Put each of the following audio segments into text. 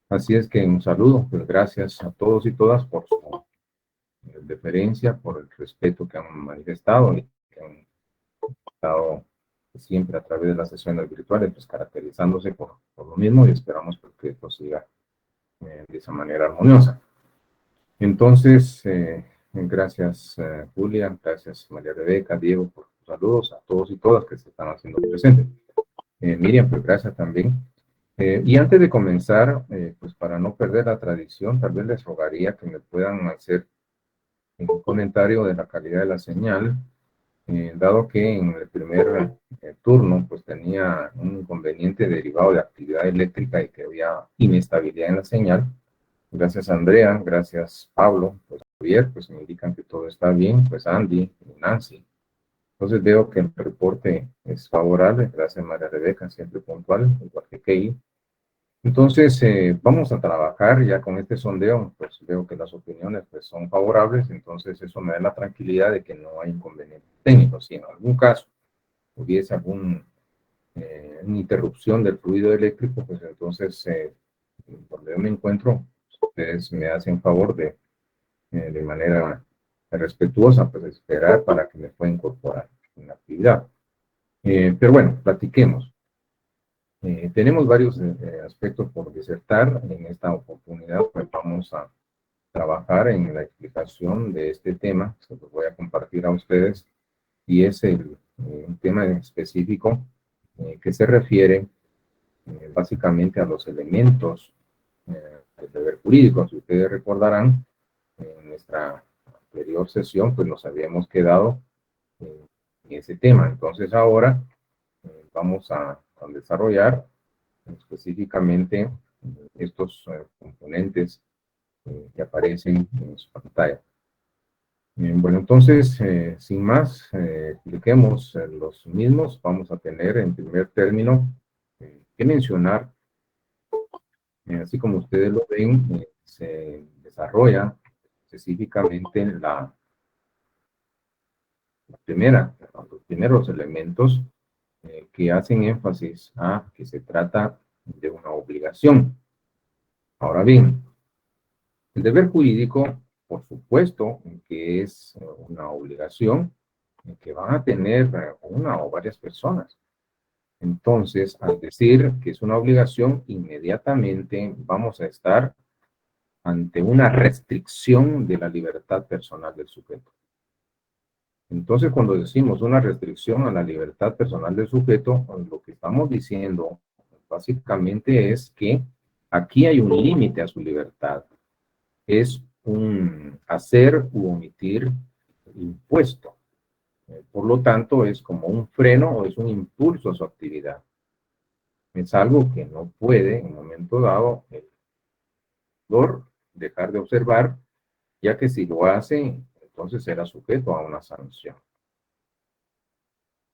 Así es que un saludo, pues gracias a todos y todas por su deferencia, por el respeto que han manifestado y que han estado siempre a través de las sesiones virtuales, pues caracterizándose por lo mismo y esperamos pues, que esto siga de esa manera armoniosa. Entonces, gracias Julia, gracias María Rebeca, Diego, por sus saludos a todos y todas que se están haciendo presentes. Miriam, pues gracias también. Y antes de comenzar, pues para no perder la tradición, tal vez les rogaría que me puedan hacer un comentario de la calidad de la señal, dado que en el primer turno pues tenía un inconveniente derivado de actividad eléctrica y que había inestabilidad en la señal. Gracias Andrea, gracias Pablo, pues Javier, pues me indican que todo está bien, pues Andy y Nancy. Entonces veo que el reporte es favorable, gracias María Rebeca, siempre puntual, igual que Key. Entonces, vamos a trabajar ya con este sondeo, pues veo que las opiniones pues, son favorables, entonces eso me da la tranquilidad de que no hay inconvenientes técnicos. Si en algún caso hubiese alguna interrupción del fluido eléctrico, pues entonces, donde yo me encuentro, ustedes me hacen favor de manera respetuosa, pues esperar para que me pueda incorporar en la actividad. Pero bueno, platiquemos. Tenemos varios aspectos por disertar. En esta oportunidad, pues vamos a trabajar en la explicación de este tema. Se los voy a compartir a ustedes y es un tema específico que se refiere básicamente a los elementos del deber jurídico. Si ustedes recordarán, en nuestra anterior sesión, pues nos habíamos quedado en ese tema. Entonces ahora vamos a desarrollar específicamente estos componentes que aparecen en su pantalla. Bueno, entonces, sin más, expliquemos los mismos. Vamos a tener en primer término que mencionar, así como ustedes lo ven, se desarrolla específicamente los primeros elementos que hacen énfasis a que se trata de una obligación. Ahora bien, el deber jurídico, por supuesto, que es una obligación que van a tener una o varias personas. Entonces, al decir que es una obligación, inmediatamente vamos a estar ante una restricción de la libertad personal del sujeto. Entonces, cuando decimos una restricción a la libertad personal del sujeto, lo que estamos diciendo básicamente es que aquí hay un límite a su libertad. Es un hacer u omitir impuesto. Por lo tanto, es como un freno o es un impulso a su actividad. Es algo que no puede, en un momento dado, el jugador dejar de observar, ya que si lo hace, entonces será sujeto a una sanción.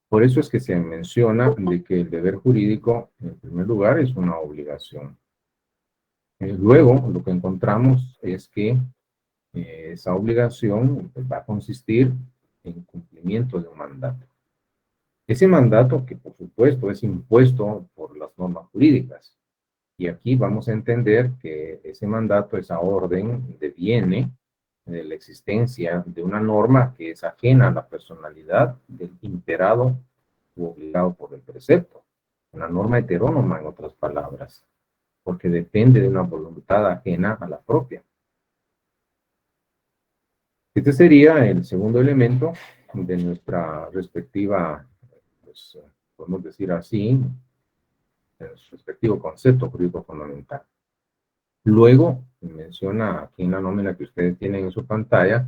Por eso es que se menciona de que el deber jurídico, en primer lugar, es una obligación. Luego, lo que encontramos es que esa obligación pues, va a consistir en cumplimiento de un mandato. Ese mandato que por supuesto es impuesto por las normas jurídicas. Y aquí vamos a entender que ese mandato, esa orden, deviene de la existencia de una norma que es ajena a la personalidad del imperado u obligado por el precepto. Una norma heterónoma, en otras palabras, porque depende de una voluntad ajena a la propia. Este sería el segundo elemento de nuestra respectiva, pues, podemos decir así, respectivo concepto jurídico fundamental. Luego, menciona aquí en la nómina que ustedes tienen en su pantalla,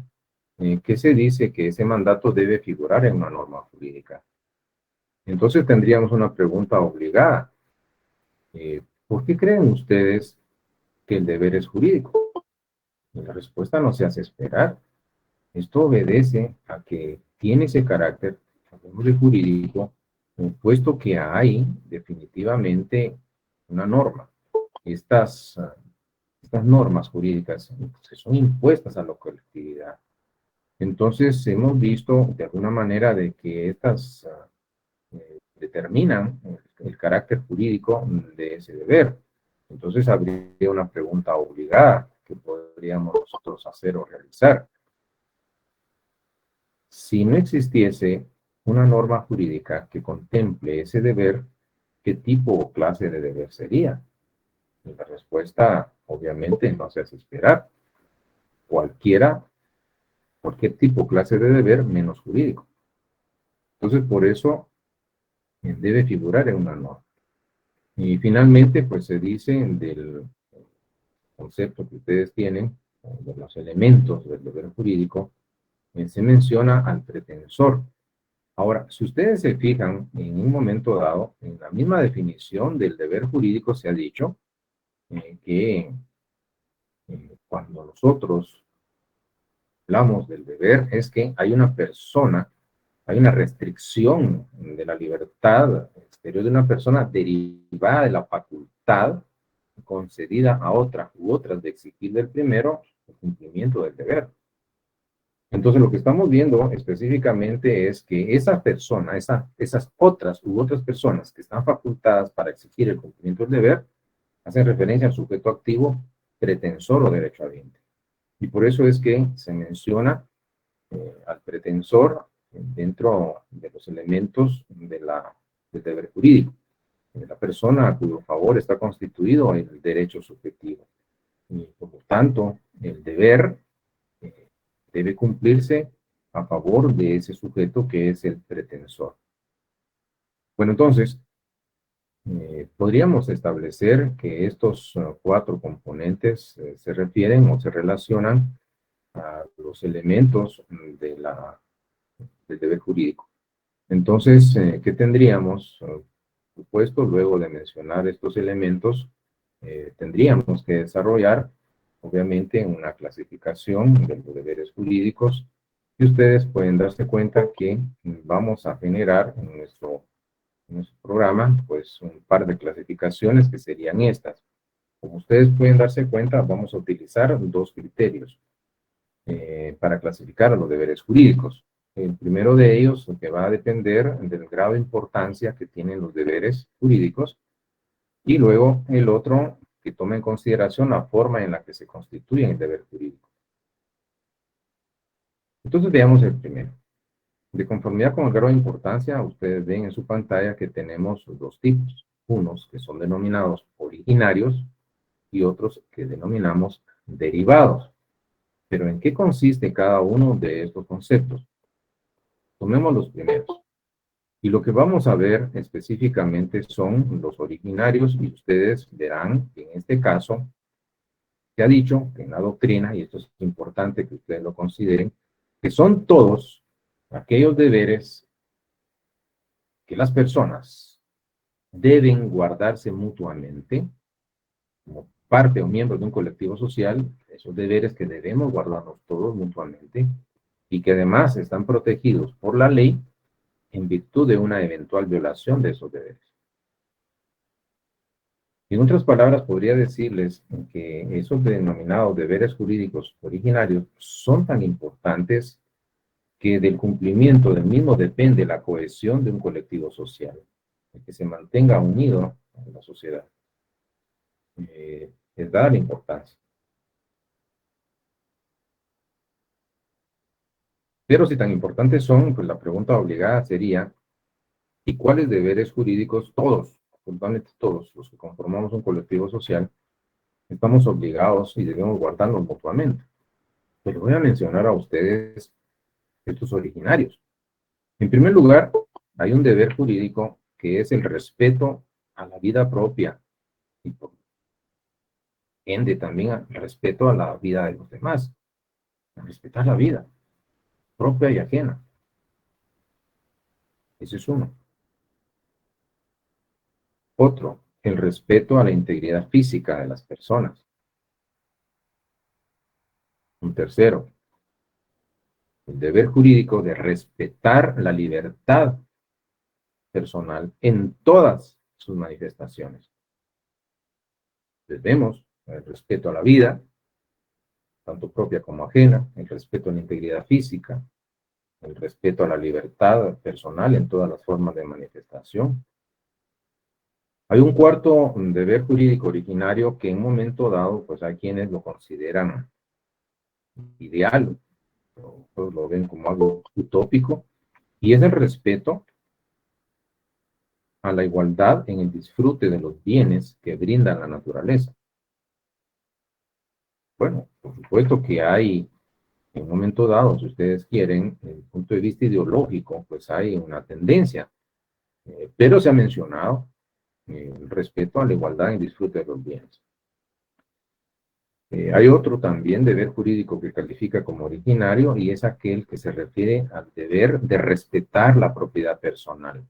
que se dice que ese mandato debe figurar en una norma jurídica. Entonces tendríamos una pregunta obligada. ¿Por qué creen ustedes que el deber es jurídico? Y la respuesta no se hace esperar. Esto obedece a que tiene ese carácter, hablemos de jurídico, puesto que hay definitivamente una norma. Estas normas jurídicas que son impuestas a la colectividad. Entonces, hemos visto de alguna manera de que estas determinan el carácter jurídico de ese deber. Entonces habría una pregunta obligada que podríamos nosotros hacer o realizar. Si no existiese una norma jurídica que contemple ese deber, ¿qué tipo o clase de deber sería? Y la respuesta, obviamente, no se hace esperar. Cualquier tipo o clase de deber menos jurídico. Entonces, por eso debe figurar en una norma. Y finalmente, pues se dice del concepto que ustedes tienen, de los elementos del deber jurídico, se menciona al pretensor. Ahora, si ustedes se fijan, en un momento dado, en la misma definición del deber jurídico se ha dicho que cuando nosotros hablamos del deber es que hay una persona, hay una restricción de la libertad exterior de una persona derivada de la facultad concedida a otra u otras de exigir del primero el cumplimiento del deber. Entonces, lo que estamos viendo específicamente es que esa persona, esas otras u otras personas que están facultadas para exigir el cumplimiento del deber, hacen referencia al sujeto activo, pretensor o derechohabiente. Y por eso es que se menciona al pretensor dentro de los elementos del deber jurídico, de la persona a cuyo favor está constituido el derecho subjetivo. Y por lo tanto, el deber debe cumplirse a favor de ese sujeto que es el pretensor. Bueno, entonces, podríamos establecer que estos cuatro componentes se refieren o se relacionan a los elementos del deber jurídico. Entonces, ¿qué tendríamos? Por supuesto, luego de mencionar estos elementos, tendríamos que desarrollar, obviamente, una clasificación de los deberes jurídicos y ustedes pueden darse cuenta que vamos a generar en nuestro programa, pues, un par de clasificaciones que serían estas. Como ustedes pueden darse cuenta, vamos a utilizar dos criterios para clasificar a los deberes jurídicos. El primero de ellos, que va a depender del grado de importancia que tienen los deberes jurídicos, y luego el otro, que toma en consideración la forma en la que se constituye el deber jurídico. Entonces veamos el primero. De conformidad con el grado de importancia, ustedes ven en su pantalla que tenemos dos tipos. Unos que son denominados originarios y otros que denominamos derivados. Pero ¿en qué consiste cada uno de estos conceptos? Tomemos los primeros. Y lo que vamos a ver específicamente son los originarios y ustedes verán que en este caso se ha dicho que en la doctrina, y esto es importante que ustedes lo consideren, que son todos aquellos deberes que las personas deben guardarse mutuamente como parte o miembro de un colectivo social, esos deberes que debemos guardarnos todos mutuamente y que además están protegidos por la ley en virtud de una eventual violación de esos deberes. En otras palabras, podría decirles que esos denominados deberes jurídicos originarios son tan importantes que del cumplimiento del mismo depende la cohesión de un colectivo social, el que se mantenga unido en la sociedad. Es dada la importancia. Pero si tan importantes son, pues la pregunta obligada sería, ¿y cuáles deberes jurídicos todos, absolutamente todos los que conformamos un colectivo social, estamos obligados y debemos guardarlos mutuamente? Pero voy a mencionar a ustedes estos originarios. En primer lugar, hay un deber jurídico que es el respeto a la vida propia y por ende también el respeto a la vida de los demás. Respetar la vida propia y ajena. Ese es uno. Otro, el respeto a la integridad física de las personas. Un tercero, el deber jurídico de respetar la libertad personal en todas sus manifestaciones. Entonces vemos el respeto a la vida, tanto propia como ajena, el respeto a la integridad física, el respeto a la libertad personal en todas las formas de manifestación. Hay un cuarto deber jurídico originario que en un momento dado, pues hay quienes lo consideran ideal, otros lo ven como algo utópico, y es el respeto a la igualdad en el disfrute de los bienes que brinda la naturaleza. Bueno, por supuesto que hay, en un momento dado, si ustedes quieren, desde el punto de vista ideológico, pues hay una tendencia, pero se ha mencionado el respeto a la igualdad en el disfrute de los bienes. Hay otro también deber jurídico que califica como originario y es aquel que se refiere al deber de respetar la propiedad personal,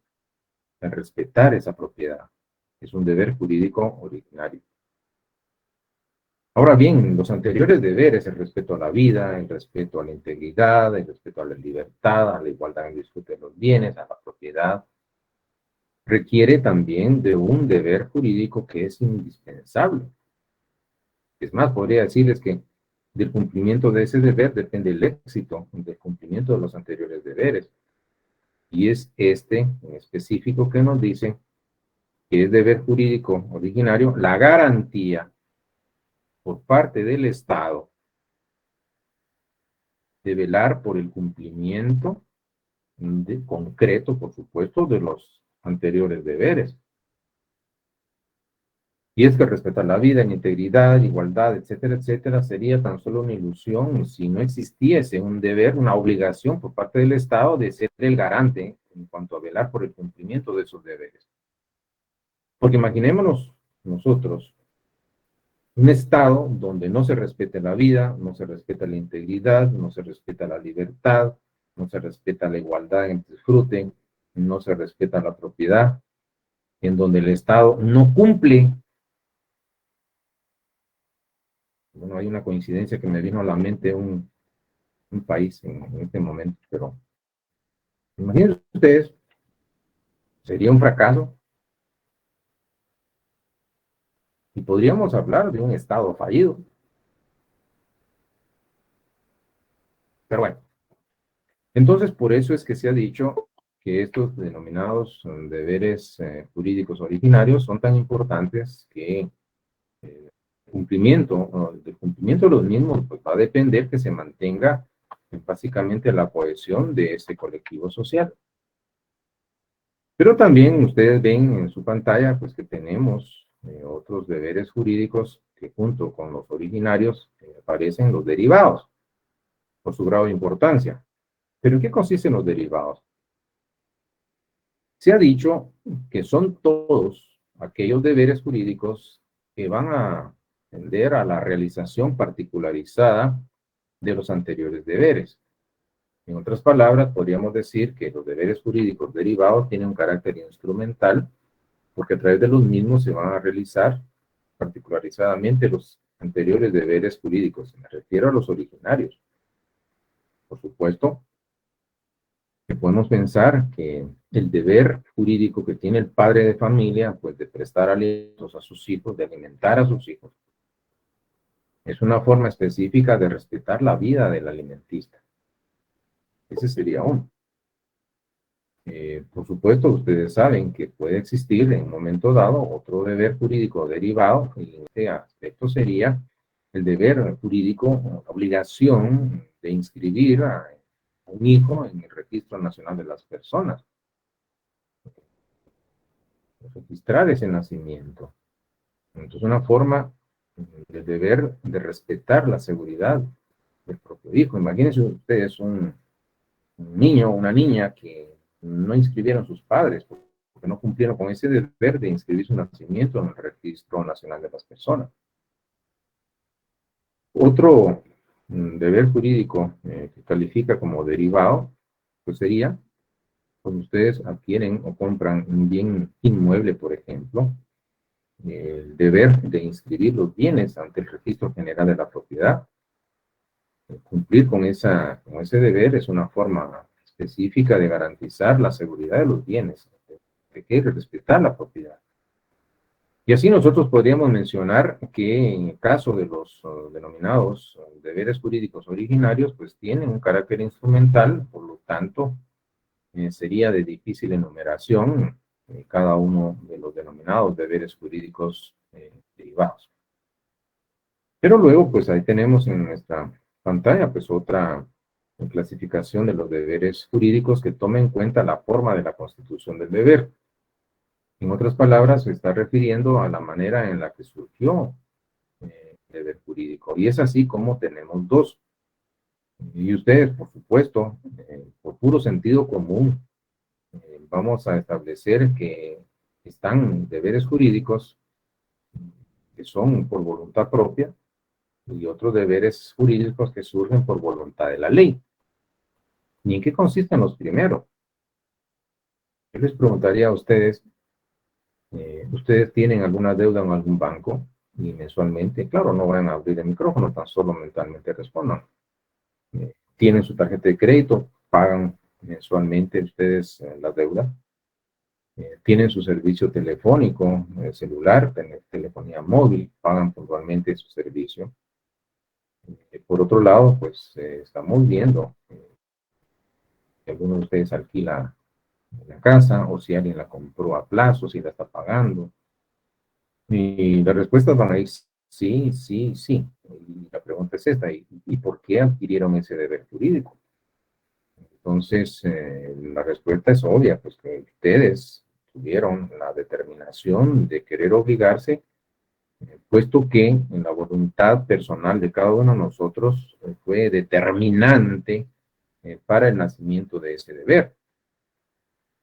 de respetar esa propiedad. Es un deber jurídico originario. Ahora bien, los anteriores deberes, el respeto a la vida, el respeto a la integridad, el respeto a la libertad, a la igualdad en el disfrute de los bienes, a la propiedad, requiere también de un deber jurídico que es indispensable. Es más, podría decirles que del cumplimiento de ese deber depende el éxito del cumplimiento de los anteriores deberes. Y es este en específico que nos dice que es deber jurídico originario la garantía por parte del Estado de velar por el cumplimiento concreto, por supuesto, de los anteriores deberes. Y es que respetar la vida en integridad, igualdad, etcétera, etcétera, sería tan solo una ilusión si no existiese un deber, una obligación por parte del Estado de ser el garante en cuanto a velar por el cumplimiento de esos deberes. Porque imaginémonos nosotros un Estado donde no se respete la vida, no se respeta la integridad, no se respeta la libertad, no se respeta la igualdad en el disfrute, no se respeta la propiedad, en donde el Estado no cumple. Bueno, hay una coincidencia que me vino a la mente un país en este momento, pero imagínense ustedes, sería un fracaso y podríamos hablar de un Estado fallido. Pero bueno, entonces por eso es que se ha dicho que estos denominados deberes jurídicos originarios son tan importantes que del cumplimiento de los mismos pues, va a depender que se mantenga básicamente la cohesión de ese colectivo social. Pero también ustedes ven en su pantalla pues que tenemos otros deberes jurídicos que junto con los originarios aparecen los derivados por su grado de importancia. ¿Pero en qué consisten los derivados? Se ha dicho que son todos aquellos deberes jurídicos que van a tender a la realización particularizada de los anteriores deberes. En otras palabras, podríamos decir que los deberes jurídicos derivados tienen un carácter instrumental porque a través de los mismos se van a realizar particularizadamente los anteriores deberes jurídicos. Me refiero a los originarios. Por supuesto, que podemos pensar que el deber jurídico que tiene el padre de familia, pues de prestar alimentos a sus hijos, de alimentar a sus hijos, es una forma específica de respetar la vida del alimentista. Ese sería uno. Por supuesto, ustedes saben que puede existir en un momento dado otro deber jurídico derivado, y en este aspecto sería el deber jurídico, la obligación de inscribir a un hijo en el Registro Nacional de las Personas, registrar ese nacimiento. Entonces, una forma del deber de respetar la seguridad del propio hijo. Imagínense ustedes un niño o una niña que no inscribieron sus padres porque no cumplieron con ese deber de inscribir su nacimiento en el Registro Nacional de las Personas. Otro deber jurídico que califica como derivado, pues sería cuando ustedes adquieren o compran un bien inmueble, por ejemplo, el deber de inscribir los bienes ante el Registro General de la Propiedad. Cumplir con ese deber es una forma específica de garantizar la seguridad de los bienes, de que respetar la propiedad. Y así nosotros podríamos mencionar que en el caso de los denominados deberes jurídicos originarios, pues tienen un carácter instrumental, por lo tanto, sería de difícil enumeración cada uno de los denominados deberes jurídicos derivados. Pero luego, pues ahí tenemos en nuestra pantalla, pues otra clasificación de los deberes jurídicos que toma en cuenta la forma de la constitución del deber. En otras palabras, se está refiriendo a la manera en la que surgió el deber jurídico. Y es así como tenemos dos. Y ustedes, por supuesto, por puro sentido común, vamos a establecer que están deberes jurídicos que son por voluntad propia y otros deberes jurídicos que surgen por voluntad de la ley. ¿Y en qué consisten los primeros? Yo les preguntaría a ustedes, ¿ustedes tienen alguna deuda en algún banco? Y mensualmente, claro, no van a abrir el micrófono, tan solo mentalmente respondan. ¿Tienen su tarjeta de crédito? ¿Pagan mensualmente ustedes la deuda? ¿Tienen su servicio telefónico, celular, telefonía móvil? ¿Pagan puntualmente su servicio? Por otro lado, pues estamos viendo que alguno de ustedes alquila la casa o si alguien la compró a plazo, si la está pagando. Y las respuestas van a ir sí, sí, sí. Y la pregunta es esta, ¿y por qué adquirieron ese deber jurídico? Entonces, la respuesta es obvia, pues que ustedes tuvieron la determinación de querer obligarse, puesto que en la voluntad personal de cada uno de nosotros fue determinante para el nacimiento de ese deber.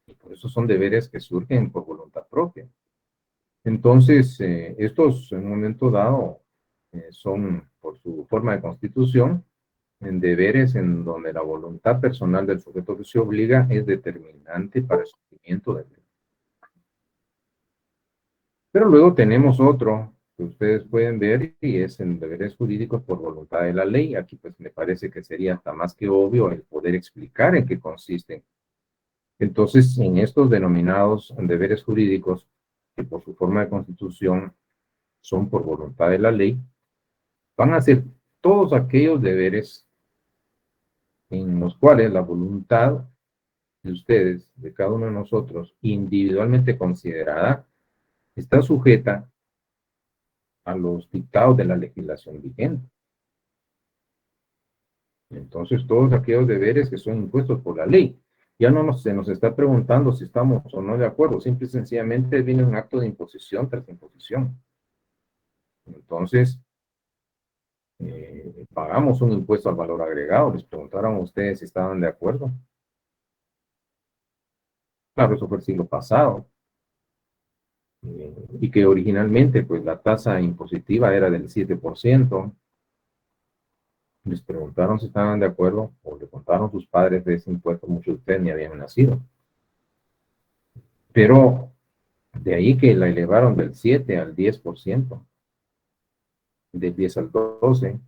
Y por eso son deberes que surgen por voluntad propia. Entonces, estos en un momento dado son, por su forma de constitución, en deberes en donde la voluntad personal del sujeto que se obliga es determinante para el cumplimiento del deber. Pero luego tenemos otro que ustedes pueden ver y es en deberes jurídicos por voluntad de la ley. Aquí pues me parece que sería hasta más que obvio el poder explicar en qué consisten. Entonces, en estos denominados deberes jurídicos, que por su forma de constitución son por voluntad de la ley, van a ser todos aquellos deberes en los cuales la voluntad de ustedes, de cada uno de nosotros, individualmente considerada, está sujeta a los dictados de la legislación vigente. Entonces, todos aquellos deberes que son impuestos por la ley, ya no se nos está preguntando si estamos o no de acuerdo, simple y sencillamente viene un acto de imposición tras imposición. Entonces, pagamos un impuesto al valor agregado, les preguntaron a ustedes si estaban de acuerdo. Claro, eso fue el siglo pasado. Y que originalmente pues la tasa impositiva era del 7%. Les preguntaron si estaban de acuerdo o le contaron sus padres de ese impuesto, muchos de ustedes ni habían nacido. Pero de ahí que la elevaron del 7 al 10%, del 10 al 12,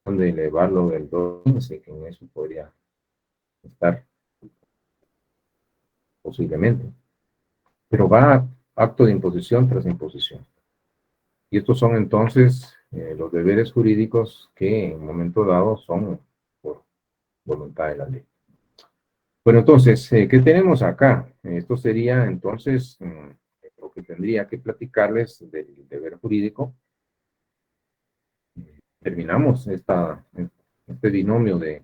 donde elevarlo del 12 al 15, que en eso podría estar posiblemente. Pero va acto de imposición tras imposición. Y estos son entonces los deberes jurídicos que en un momento dado son por voluntad de la ley. Bueno, entonces, ¿qué tenemos acá? Esto sería entonces lo que tendría que platicarles del deber jurídico. Terminamos este binomio de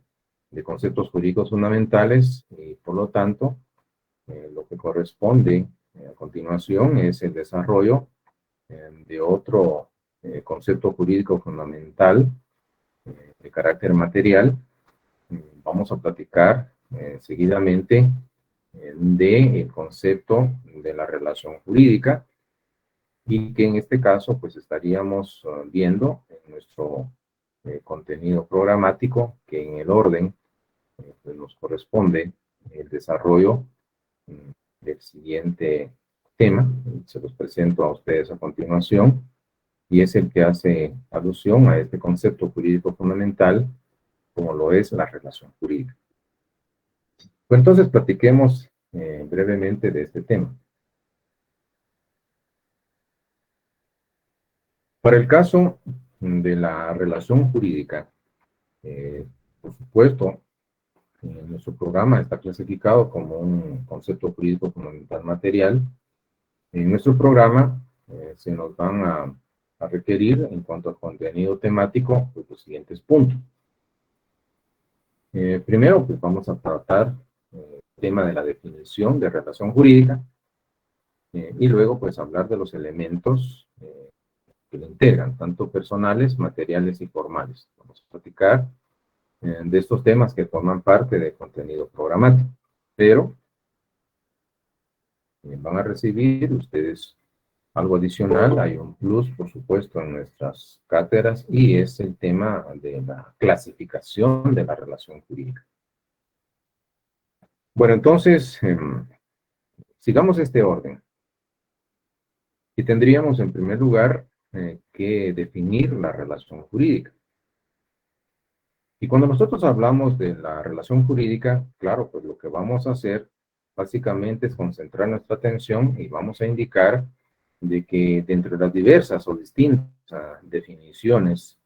conceptos jurídicos fundamentales y por lo tanto, lo que corresponde a continuación es el desarrollo de otro concepto jurídico fundamental de carácter material. Vamos a platicar seguidamente del concepto de la relación jurídica y que en este caso pues estaríamos viendo en nuestro contenido programático que en el orden pues, nos corresponde el desarrollo del siguiente tema. Se los presento a ustedes a continuación y es el que hace alusión a este concepto jurídico fundamental como lo es la relación jurídica. Pues entonces platiquemos brevemente de este tema. Para el caso de la relación jurídica, por supuesto, Nuestro programa está clasificado como un concepto jurídico fundamental material. En nuestro programa se nos van a requerir, en cuanto al contenido temático, pues, los siguientes puntos. Primero, pues vamos a tratar el tema de la definición de relación jurídica, y luego, pues, hablar de los elementos que lo integran, tanto personales, materiales y formales. Vamos a platicar de estos temas que forman parte del contenido programático, pero van a recibir ustedes algo adicional. Hay un plus, por supuesto, en nuestras cátedras, y es el tema de la clasificación de la relación jurídica. Bueno, entonces, sigamos este orden. Y tendríamos, en primer lugar, que definir la relación jurídica. Y cuando nosotros hablamos de la relación jurídica, claro, pues lo que vamos a hacer básicamente es concentrar nuestra atención y vamos a indicar de que dentro de las diversas o distintas definiciones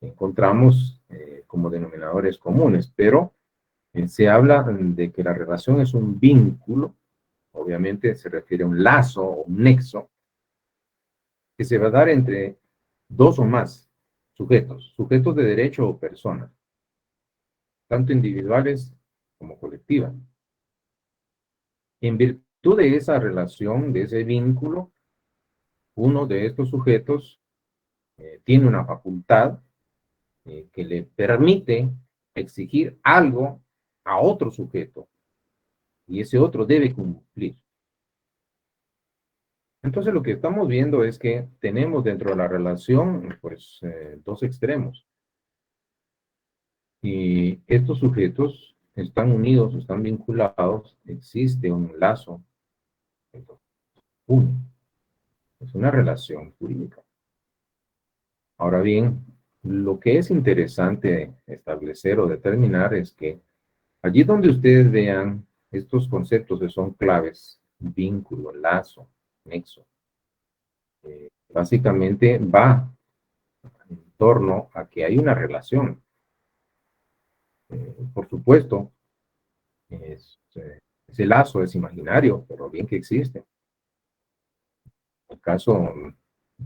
encontramos como denominadores comunes, pero se habla de que la relación es un vínculo, obviamente se refiere a un lazo o un nexo, que se va a dar entre dos o más sujetos de derecho o personas, tanto individuales como colectivas. En virtud de esa relación, de ese vínculo, uno de estos sujetos tiene una facultad que le permite exigir algo a otro sujeto, y ese otro debe cumplir. Entonces lo que estamos viendo es que tenemos dentro de la relación, pues, dos extremos. Y estos sujetos están unidos, están vinculados, existe un lazo. Uno, es una relación jurídica. Ahora bien, lo que es interesante establecer o determinar es que allí donde ustedes vean estos conceptos que son claves, vínculo, lazo, nexo, básicamente va en torno a que hay una relación. Por supuesto, ese lazo es imaginario, pero bien que existe. En el caso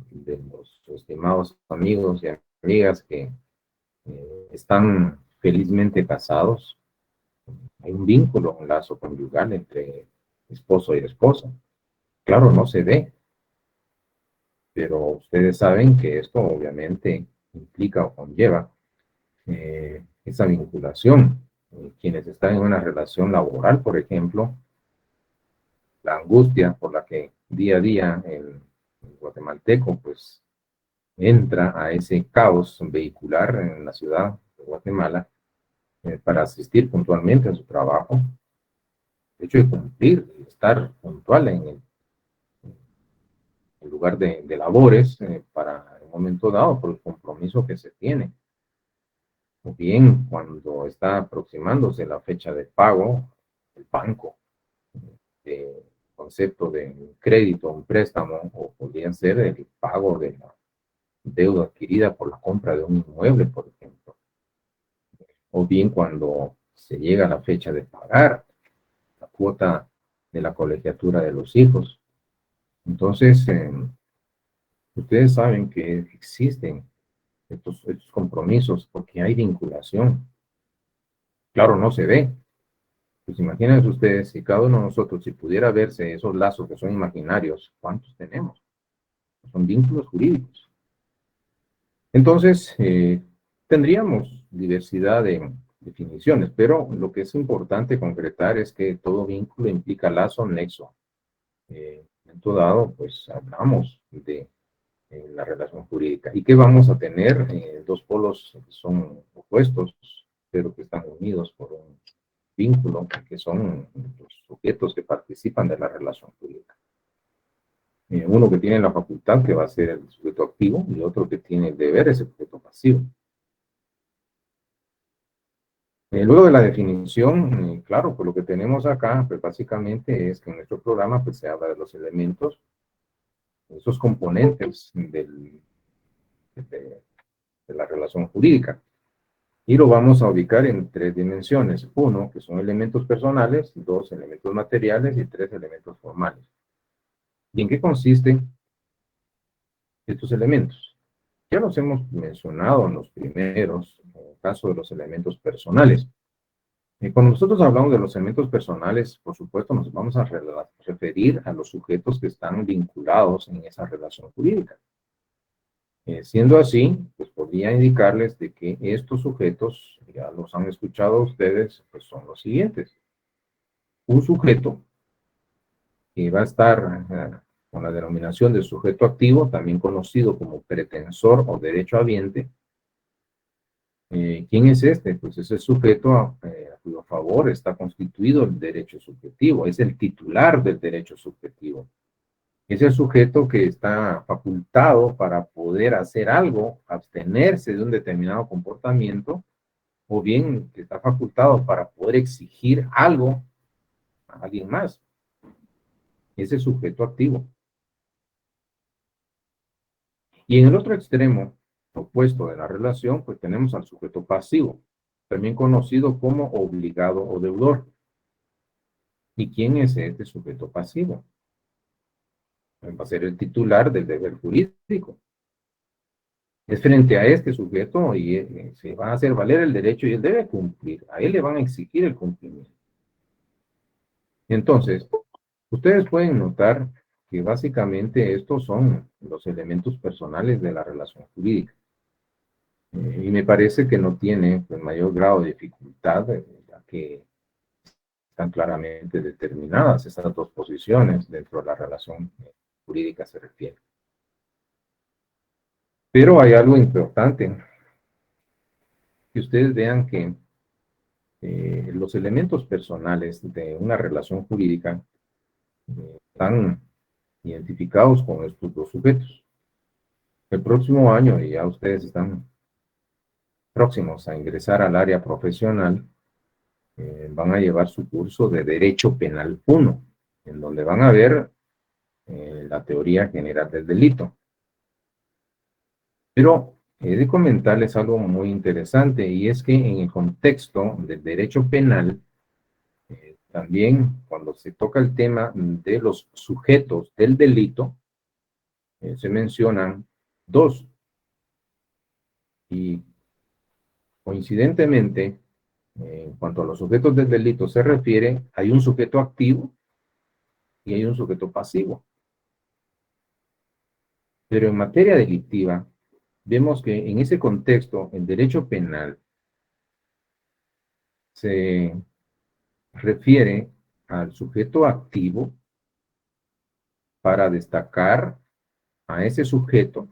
de los estimados amigos y amigas que están felizmente casados, hay un vínculo, un lazo conyugal entre esposo y esposa. Claro, no se ve, pero ustedes saben que esto obviamente implica o conlleva esa vinculación. Quienes están en una relación laboral, por ejemplo, la angustia por la que día a día el guatemalteco pues entra a ese caos vehicular en la ciudad de Guatemala para asistir puntualmente a su trabajo, el hecho de cumplir, estar puntual en el lugar de labores para el momento dado por el compromiso que se tiene. O bien cuando está aproximándose la fecha de pago, el banco, concepto de un crédito, un préstamo, o podría ser el pago de la deuda adquirida por la compra de un inmueble, por ejemplo. O bien cuando se llega a la fecha de pagar la cuota de la colegiatura de los hijos. Entonces, ustedes saben que existen estos compromisos porque hay vinculación. Claro, no se ve. Pues imagínense ustedes, si cada uno de nosotros, si pudiera verse esos lazos que son imaginarios, ¿cuántos tenemos? Son vínculos jurídicos. Entonces, tendríamos diversidad de definiciones, pero lo que es importante concretar es que todo vínculo implica lazo, nexo. En todo dado, pues hablamos de la relación jurídica. ¿Y qué vamos a tener? Dos polos que son opuestos, pero que están unidos por un vínculo, que son los sujetos que participan de la relación jurídica. Uno que tiene la facultad, que va a ser el sujeto activo, y otro que tiene el deber, es el sujeto pasivo. Luego de la definición, claro, pues lo que tenemos acá, pues básicamente es que en nuestro programa pues se habla de los elementos, esos componentes de la relación jurídica. Y lo vamos a ubicar en tres dimensiones. Uno, que son elementos personales, dos, elementos materiales y tres, elementos formales. ¿Y en qué consisten estos elementos? Ya los hemos mencionado en los primeros, en el caso de los elementos personales. Cuando nosotros hablamos de los elementos personales, por supuesto, nos vamos a referir a los sujetos que están vinculados en esa relación jurídica. Siendo así, pues podría indicarles de que estos sujetos, ya los han escuchado ustedes, pues son los siguientes. Un sujeto que va a estar con la denominación de sujeto activo, también conocido como pretensor o derechohabiente. ¿Quién es este? Pues es el sujeto a cuyo favor está constituido el derecho subjetivo, es el titular del derecho subjetivo. Es el sujeto que está facultado para poder hacer algo, abstenerse de un determinado comportamiento, o bien que está facultado para poder exigir algo a alguien más. Es el sujeto activo. Y en el otro extremo opuesto de la relación, pues tenemos al sujeto pasivo, también conocido como obligado o deudor. ¿Y quién es este sujeto pasivo? Va a ser el titular del deber jurídico. Es frente a este sujeto y se va a hacer valer el derecho y él debe cumplir. A él le van a exigir el cumplimiento. Entonces, ustedes pueden notar que básicamente estos son los elementos personales de la relación jurídica. Y me parece que no tiene pues, mayor grado de dificultad, ya que están claramente determinadas estas dos posiciones dentro de la relación jurídica se refiere. Pero hay algo importante, que ustedes vean que los elementos personales de una relación jurídica están identificados con estos dos sujetos. El próximo año, y ya ustedes están próximos a ingresar al área profesional, van a llevar su curso de Derecho Penal 1, en donde van a ver la teoría general del delito. Pero he de comentarles algo muy interesante, y es que en el contexto del derecho penal, también cuando se toca el tema de los sujetos del delito, se mencionan dos. Y coincidentemente, en cuanto a los sujetos del delito se refiere, hay un sujeto activo y hay un sujeto pasivo. Pero en materia delictiva, vemos que en ese contexto, el derecho penal se refiere al sujeto activo para destacar a ese sujeto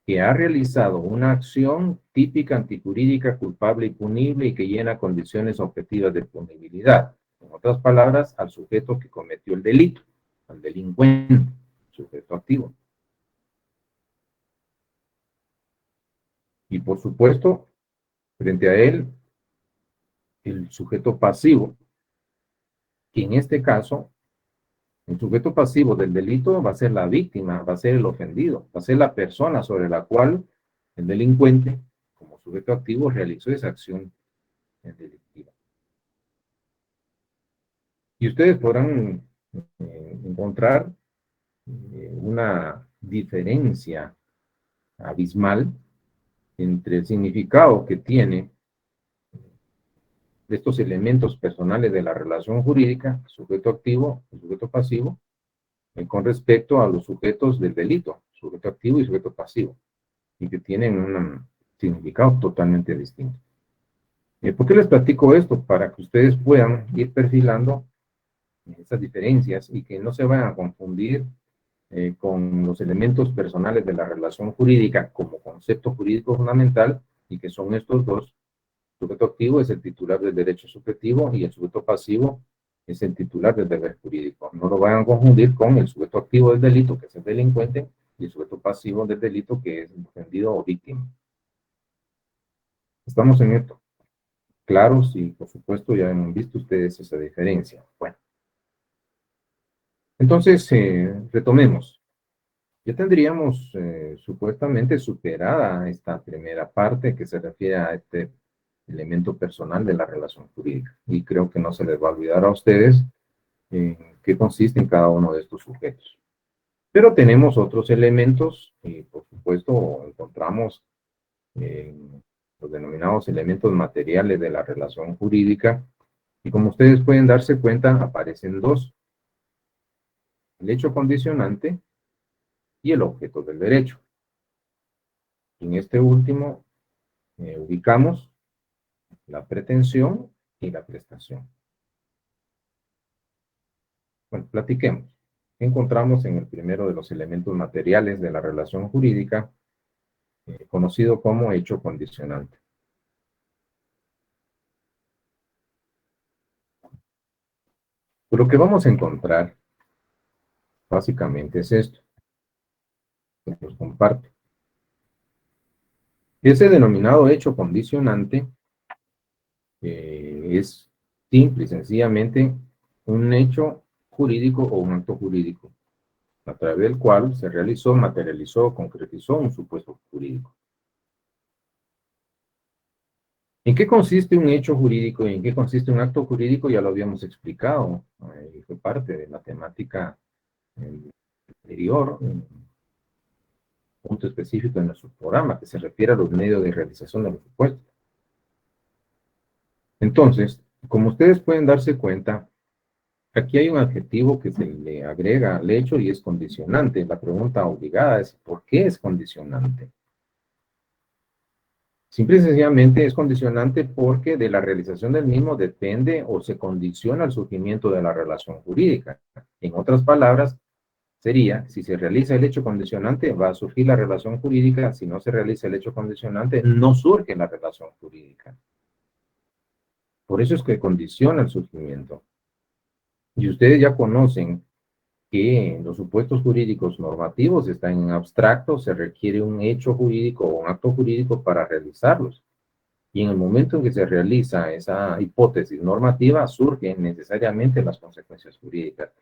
que ha realizado una acción típica antijurídica, culpable y punible y que llena condiciones objetivas de punibilidad. En otras palabras, al sujeto que cometió el delito, al delincuente, sujeto activo. Y por supuesto, frente a él, el sujeto pasivo, que en este caso, el sujeto pasivo del delito va a ser la víctima, va a ser el ofendido, va a ser la persona sobre la cual el delincuente, como sujeto activo, realizó esa acción delictiva. Y ustedes podrán encontrar una diferencia abismal entre el significado que tiene de estos elementos personales de la relación jurídica, sujeto activo y sujeto pasivo, con respecto a los sujetos del delito, sujeto activo y sujeto pasivo, y que tienen un significado totalmente distinto. ¿Por qué les platico esto? Para que ustedes puedan ir perfilando estas diferencias y que no se vayan a confundir con los elementos personales de la relación jurídica como concepto jurídico fundamental, y que son estos dos. El sujeto activo es el titular del derecho subjetivo y el sujeto pasivo es el titular del deber jurídico. No lo vayan a confundir con el sujeto activo del delito, que es el delincuente, y el sujeto pasivo del delito, que es el ofendido o víctima. Estamos en esto claros y, por supuesto, ya han visto ustedes esa diferencia. Bueno, entonces, retomemos. Ya tendríamos supuestamente superada esta primera parte que se refiere a este elemento personal de la relación jurídica. Y creo que no se les va a olvidar a ustedes en qué consiste en cada uno de estos sujetos. Pero tenemos otros elementos y, por supuesto, encontramos los denominados elementos materiales de la relación jurídica. Y como ustedes pueden darse cuenta, aparecen dos: el hecho condicionante y el objeto del derecho. En este último ubicamos la pretensión y la prestación. Bueno, platiquemos. ¿Qué encontramos en el primero de los elementos materiales de la relación jurídica, conocido como hecho condicionante? Lo que vamos a encontrar básicamente es esto, que los comparto. Ese denominado hecho condicionante es simple y sencillamente un hecho jurídico o un acto jurídico, a través del cual se realizó, materializó, concretizó un supuesto jurídico. ¿En qué consiste un hecho jurídico y en qué consiste un acto jurídico? Ya lo habíamos explicado, y fue parte de la temática anterior, un punto específico en nuestro programa, que se refiere a los medios de realización de los supuestos. Entonces, como ustedes pueden darse cuenta, aquí hay un adjetivo que se le agrega al hecho y es condicionante. La pregunta obligada es, ¿por qué es condicionante? Simple y sencillamente es condicionante porque de la realización del mismo depende o se condiciona el surgimiento de la relación jurídica. En otras palabras, sería, si se realiza el hecho condicionante, va a surgir la relación jurídica. Si no se realiza el hecho condicionante, no surge la relación jurídica. Por eso es que condiciona el surgimiento. Y ustedes ya conocen que los supuestos jurídicos normativos están en abstracto, se requiere un hecho jurídico o un acto jurídico para realizarlos. Y en el momento en que se realiza esa hipótesis normativa, surgen necesariamente las consecuencias jurídicas.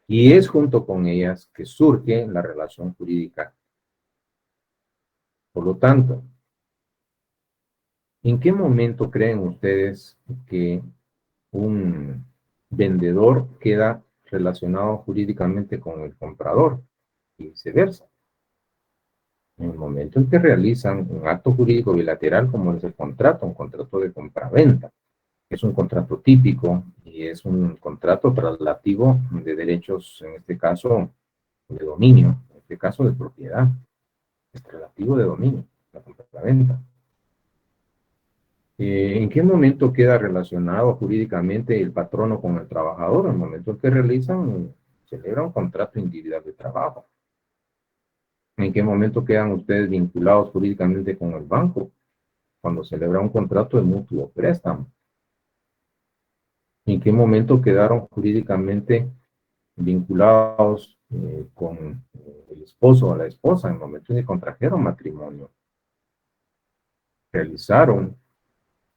Y es junto con ellas que surge la relación jurídica. Por lo tanto, ¿en qué momento creen ustedes que un vendedor queda relacionado jurídicamente con el comprador y viceversa? En el momento en que realizan un acto jurídico bilateral como es el contrato, un contrato de compraventa. Es un contrato típico y es un contrato traslativo de derechos, en este caso de dominio, en este caso de propiedad. Es relativo de dominio, la compraventa. ¿En qué momento queda relacionado jurídicamente el patrono con el trabajador? En el momento en que celebran un contrato individual de trabajo. ¿En qué momento quedan ustedes vinculados jurídicamente con el banco? Cuando celebra un contrato de mutuo préstamo. ¿En qué momento quedaron jurídicamente vinculados con el esposo o la esposa? En el momento en que contrajeron matrimonio. Realizaron,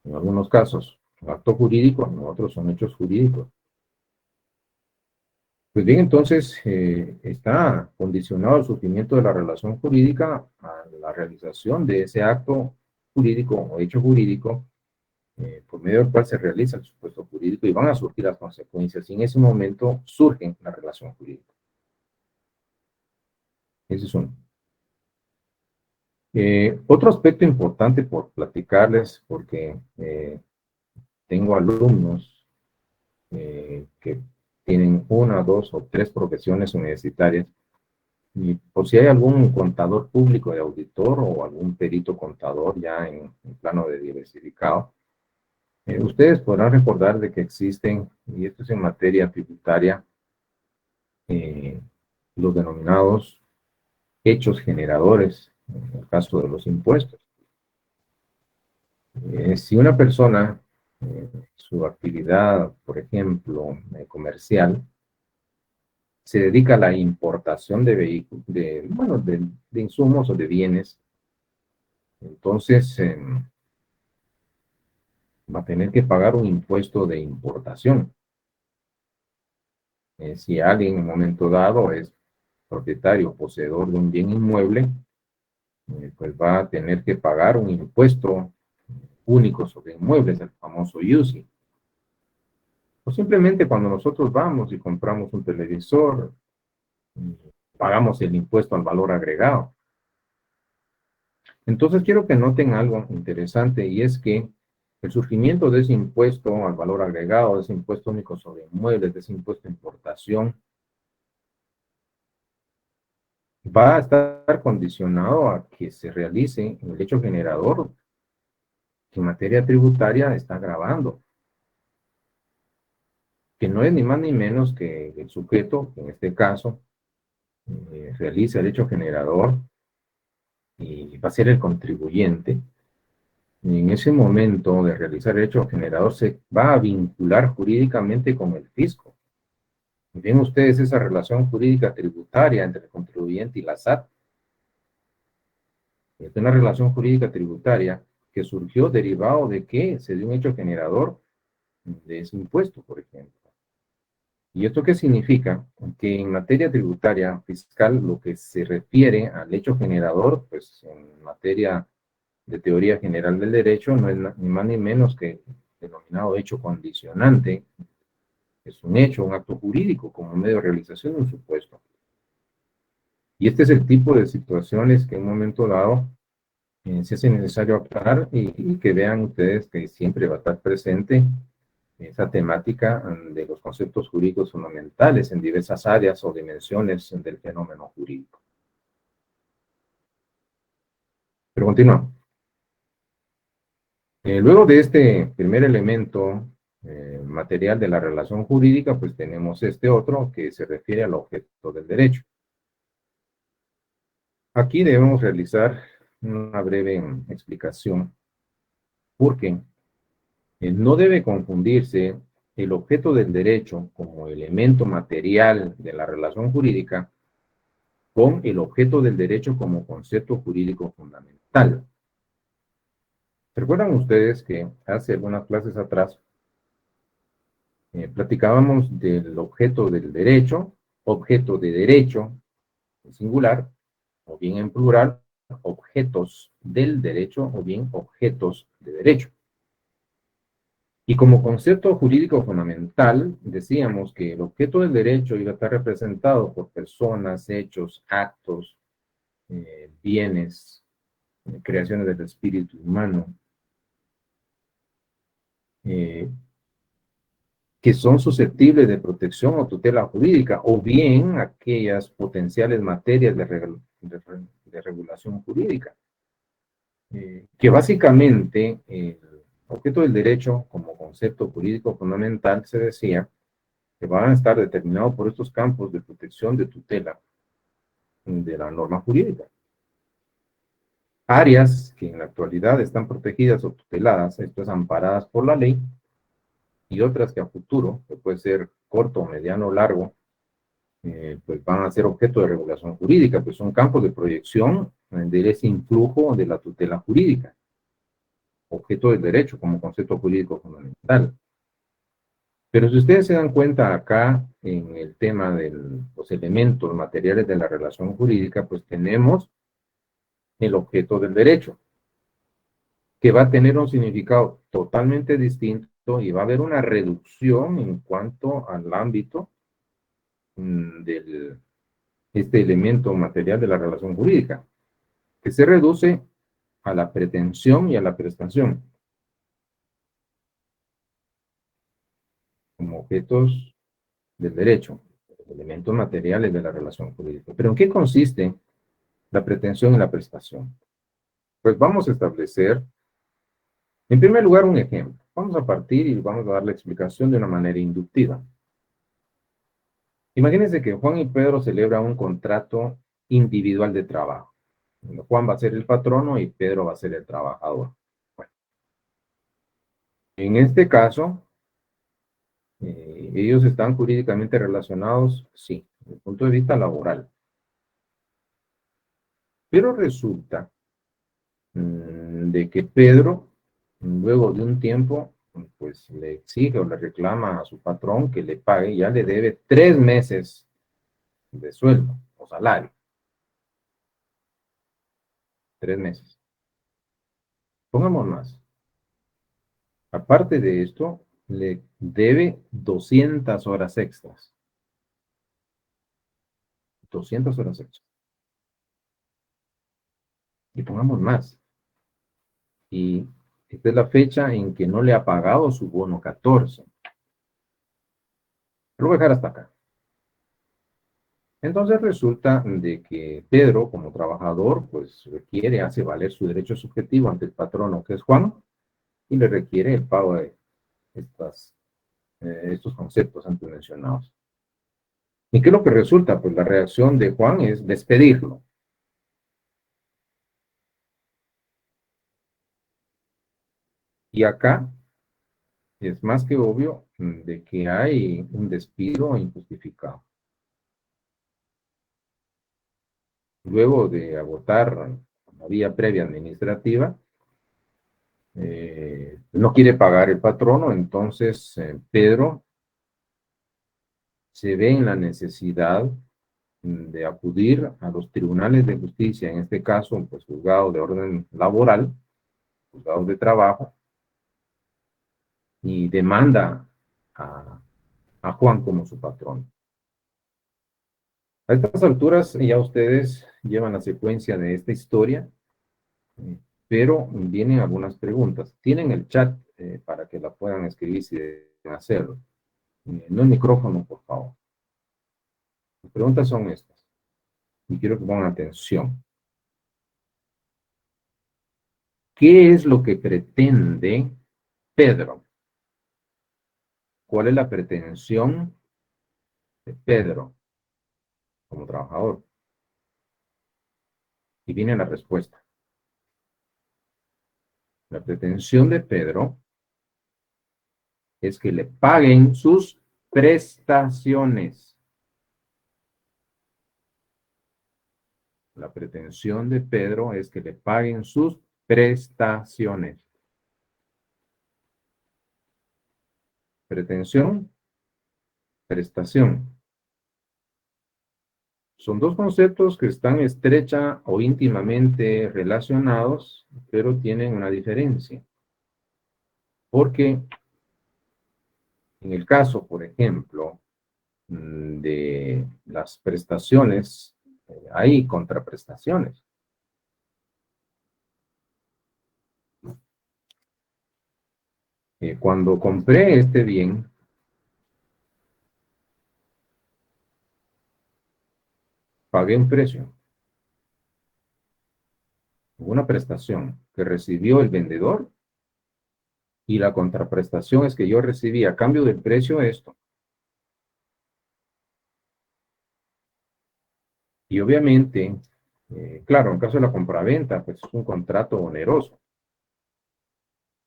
en algunos casos, un acto jurídico, en otros son hechos jurídicos. Pues bien, entonces está condicionado el surgimiento de la relación jurídica a la realización de ese acto jurídico o hecho jurídico, por medio del cual se realiza el supuesto jurídico y van a surgir las consecuencias. Y en ese momento surge la relación jurídica. Ese es uno. Otro aspecto importante por platicarles, porque tengo alumnos que tienen una, dos o tres profesiones universitarias. Y por si hay algún contador público de auditor o algún perito contador ya en plano de diversificado, ustedes podrán recordar de que existen, y esto es en materia tributaria, los denominados hechos generadores, en el caso de los impuestos. Si una persona, su actividad, por ejemplo, comercial, se dedica a la importación de vehículos, de insumos o de bienes, entonces va a tener que pagar un impuesto de importación. Si alguien en un momento dado es propietario o poseedor de un bien inmueble, pues va a tener que pagar un impuesto único sobre inmuebles, el famoso UCI. O simplemente cuando nosotros vamos y compramos un televisor, pagamos el impuesto al valor agregado. Entonces quiero que noten algo interesante y es que el surgimiento de ese impuesto al valor agregado, de ese impuesto único sobre inmuebles, de ese impuesto de importación, va a estar condicionado a que se realice el hecho generador que en materia tributaria está gravando, que no es ni más ni menos que el sujeto, que en este caso realiza el hecho generador y va a ser el contribuyente. Y en ese momento de realizar el hecho generador se va a vincular jurídicamente con el fisco. Ven ustedes esa relación jurídica tributaria entre el contribuyente y la SAT. Es una relación jurídica tributaria que surgió derivado de que se dio un hecho generador de ese impuesto, por ejemplo. ¿Y esto qué significa? Que en materia tributaria fiscal, lo que se refiere al hecho generador, pues en materia de teoría general del derecho, no es ni más ni menos que el denominado hecho condicionante. Es un hecho, un acto jurídico como medio de realización de un supuesto. Y este es el tipo de situaciones que en un momento dado se hace necesario aclarar y que vean ustedes que siempre va a estar presente esa temática de los conceptos jurídicos fundamentales en diversas áreas o dimensiones del fenómeno jurídico. Pero continuamos. Luego de este primer elemento material de la relación jurídica, pues tenemos este otro que se refiere al objeto del derecho. Aquí debemos realizar una breve explicación porque no debe confundirse el objeto del derecho como elemento material de la relación jurídica con el objeto del derecho como concepto jurídico fundamental. ¿Recuerdan ustedes que hace algunas clases atrás platicábamos del objeto del derecho, objeto de derecho en singular, o bien en plural, objetos del derecho, o bien objetos de derecho? Y como concepto jurídico fundamental, decíamos que el objeto del derecho iba a estar representado por personas, hechos, actos, bienes, creaciones del espíritu humano, eh, que son susceptibles de protección o tutela jurídica, o bien aquellas potenciales materias de regulación jurídica, que básicamente el objeto del derecho como concepto jurídico fundamental se decía que van a estar determinados por estos campos de protección de tutela de la norma jurídica. Áreas que en la actualidad están protegidas o tuteladas, esto es, amparadas por la ley, y otras que a futuro, que puede ser corto, mediano o largo, pues van a ser objeto de regulación jurídica, pues son campos de proyección de ese influjo de la tutela jurídica, objeto del derecho como concepto jurídico fundamental. Pero si ustedes se dan cuenta acá en el tema de los elementos materiales de la relación jurídica, pues tenemos el objeto del derecho, que va a tener un significado totalmente distinto y va a haber una reducción en cuanto al ámbito del este elemento material de la relación jurídica, que se reduce a la pretensión y a la prestación como objetos del derecho, elementos materiales de la relación jurídica. ¿Pero en qué consiste la pretensión y la prestación? Pues vamos a establecer, en primer lugar, un ejemplo. Vamos a partir y vamos a dar la explicación de una manera inductiva. Imagínense que Juan y Pedro celebran un contrato individual de trabajo. Juan va a ser el patrono y Pedro va a ser el trabajador. Bueno, en este caso, ellos están jurídicamente relacionados, sí, desde el punto de vista laboral. Pero resulta de que Pedro, luego de un tiempo, pues le exige o le reclama a su patrón que le pague, ya le debe 3 meses de sueldo o salario. 3 meses. Pongamos más. Aparte de esto, le debe 200 horas extras. 200 horas extras. Y pongamos más. Y esta es la fecha en que no le ha pagado su bono 14. Lo voy a dejar hasta acá. Entonces resulta de que Pedro, como requiere, hace valer su derecho subjetivo ante el patrono, que es Juan, y le requiere el pago de estos conceptos antes mencionados. ¿Y qué es lo que resulta? Pues la reacción de Juan es despedirlo. Y acá es más que obvio de que hay un despido injustificado. Luego de agotar la vía previa administrativa, no quiere pagar el patrono, entonces Pedro se ve en la necesidad de acudir a los tribunales de justicia, en este caso, pues juzgados de orden laboral, juzgados de trabajo, y demanda a Juan como su patrón. A estas alturas ya ustedes llevan la secuencia de esta historia, pero vienen algunas preguntas. Tienen el chat para que la puedan escribir si deben hacerlo. No el micrófono, por favor. Las preguntas son estas, y quiero que pongan atención. ¿Qué es lo que pretende Pedro? ¿Cuál es la pretensión de Pedro como trabajador? Y viene la respuesta. La pretensión de Pedro es que le paguen sus prestaciones. La pretensión de Pedro es que le paguen sus prestaciones. Pretensión, prestación. Son dos conceptos que están estrecha o íntimamente relacionados, pero tienen una diferencia. Porque en el caso, por ejemplo, de las prestaciones, hay contraprestaciones. Cuando compré este bien, pagué un precio, una prestación que recibió el vendedor, y la contraprestación es que yo recibí a cambio del precio esto. Y obviamente, claro, en caso de la compraventa, pues es un contrato oneroso.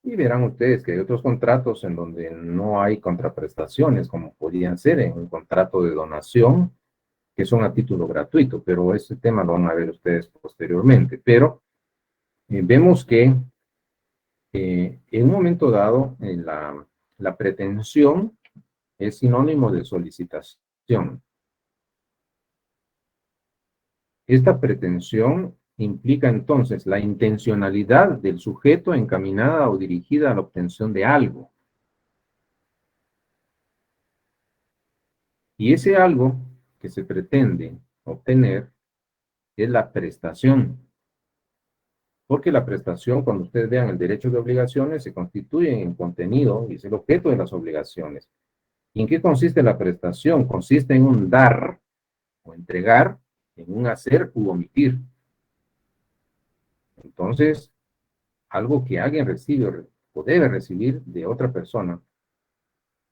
Y verán ustedes que hay otros contratos en donde no hay contraprestaciones, como podrían ser en un contrato de donación, que son a título gratuito, pero ese tema lo van a ver ustedes posteriormente. Pero vemos que en un momento dado la pretensión es sinónimo de solicitación. Esta pretensión implica entonces la intencionalidad del sujeto encaminada o dirigida a la obtención de algo. Y ese algo que se pretende obtener es la prestación. Porque la prestación, cuando ustedes vean el derecho de obligaciones, se constituye en contenido y es el objeto de las obligaciones. ¿Y en qué consiste la prestación? Consiste en un dar o entregar, en un hacer u omitir. Entonces, algo que alguien recibe o debe recibir de otra persona.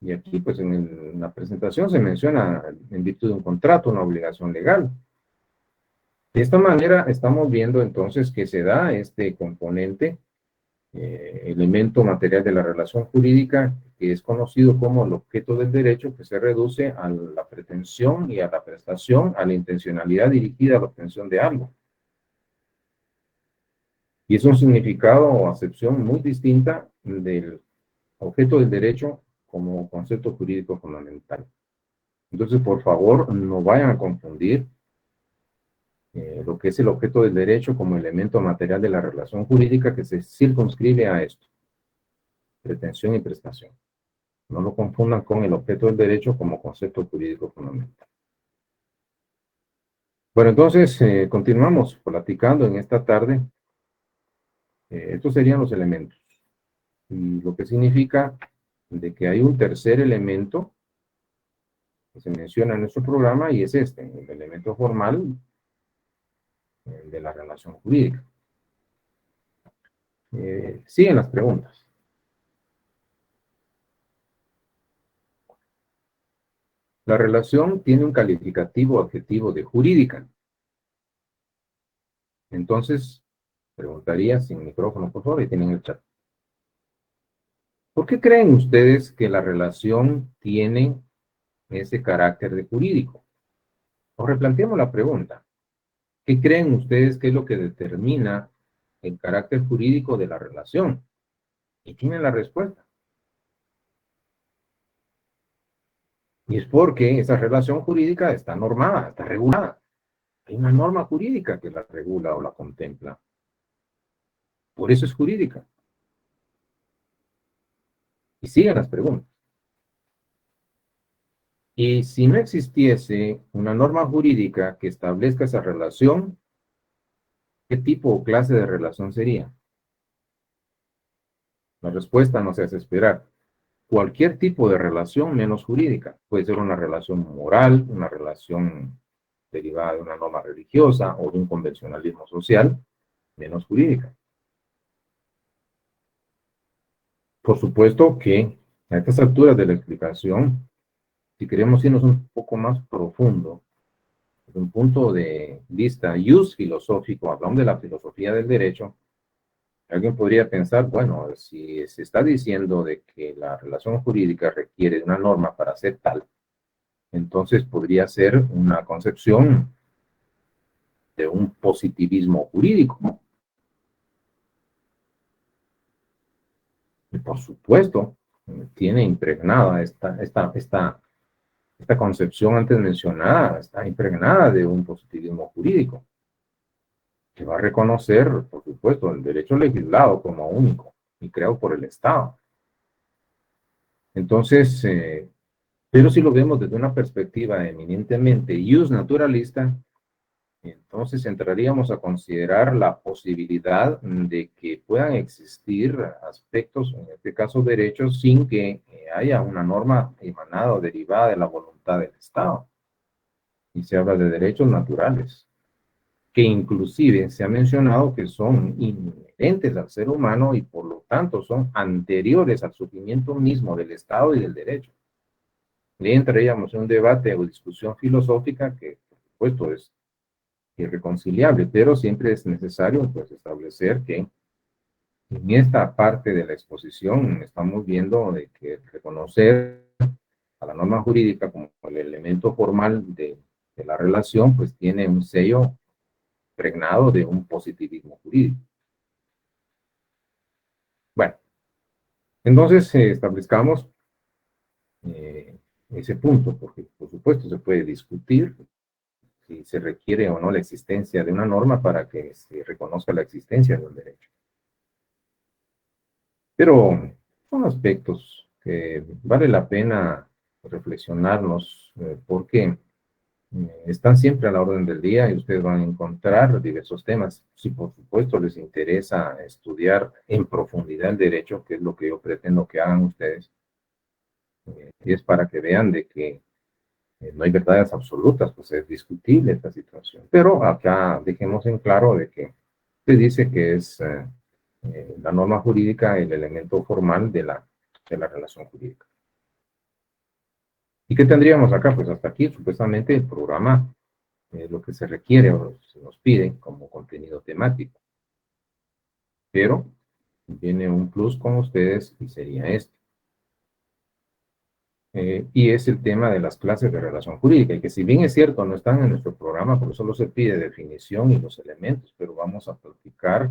Y aquí, pues, en la presentación se menciona en virtud de un contrato, una obligación legal. De esta manera, estamos viendo entonces que se da este componente, elemento material de la relación jurídica, que es conocido como el objeto del derecho, que se reduce a la pretensión y a la prestación, a la intencionalidad dirigida a la obtención de algo. Y es un significado o acepción muy distinta del objeto del derecho como concepto jurídico fundamental. Entonces, por favor, no vayan a confundir lo que es el objeto del derecho como elemento material de la relación jurídica que se circunscribe a esto. pretensión y prestación. No lo confundan con el objeto del derecho como concepto jurídico fundamental. Bueno, entonces continuamos platicando en esta tarde. Estos serían los elementos. Y lo que significa de que hay un tercer elemento que se menciona en nuestro programa y es este, el elemento formal de la relación jurídica. Siguen las preguntas. La relación tiene un calificativo adjetivo de jurídica. Entonces, preguntaría sin micrófono, por favor, y tienen el chat. ¿Por qué creen ustedes que la relación tiene ese carácter de jurídico? O replanteemos la pregunta. ¿Qué creen ustedes que es lo que determina el carácter jurídico de la relación? Y tienen la respuesta. Y es porque esa relación jurídica está normada, está regulada. Hay una norma jurídica que la regula o la contempla. Por eso es jurídica. Y siguen las preguntas. Y si no existiese una norma jurídica que establezca esa relación, ¿qué tipo o clase de relación sería? La respuesta no se hace esperar. Cualquier tipo de relación menos jurídica. Puede ser una relación moral, una relación derivada de una norma religiosa o de un convencionalismo social, menos jurídica. Por supuesto que a estas alturas de la explicación, si queremos irnos un poco más profundo, desde un punto de vista filosófico, hablando de la filosofía del derecho, alguien podría pensar, bueno, si se está diciendo de que la relación jurídica requiere de una norma para ser tal, entonces podría ser una concepción de un positivismo jurídico. Y por supuesto, tiene impregnada esta concepción antes mencionada, está impregnada de un positivismo jurídico, que va a reconocer, por supuesto, el derecho legislado como único y creado por el Estado. Entonces, pero si lo vemos desde una perspectiva eminentemente naturalista, entonces entraríamos a considerar la posibilidad de que puedan existir aspectos, en este caso derechos, sin que haya una norma emanada o derivada de la voluntad del Estado. Y se habla de derechos naturales, que inclusive se ha mencionado que son inherentes al ser humano y por lo tanto son anteriores al surgimiento mismo del Estado y del derecho. Y entraríamos en un debate o discusión filosófica que, por supuesto, es irreconciliable, pero siempre es necesario pues establecer que en esta parte de la exposición estamos viendo de que reconocer a la norma jurídica como el elemento formal de la relación pues tiene un sello impregnado de un positivismo jurídico. Bueno, entonces establezcamos ese punto, porque por supuesto se puede discutir si se requiere o no la existencia de una norma para que se reconozca la existencia del derecho. Pero son aspectos que vale la pena reflexionarnos porque están siempre a la orden del día y ustedes van a encontrar diversos temas. Si por supuesto les interesa estudiar en profundidad el derecho, que es lo que yo pretendo que hagan ustedes, y es para que vean de que no hay verdades absolutas, pues es discutible esta situación. Pero acá dejemos en claro de que se dice que es la norma jurídica el elemento formal de la relación jurídica. ¿Y qué tendríamos acá? Pues hasta aquí, supuestamente, el programa, lo que se requiere o se nos pide como contenido temático. Pero viene un plus con ustedes y sería este. Y es el tema de las clases de relación jurídica, y que si bien es cierto, no están en nuestro programa, porque solo se pide definición y los elementos, pero vamos a platicar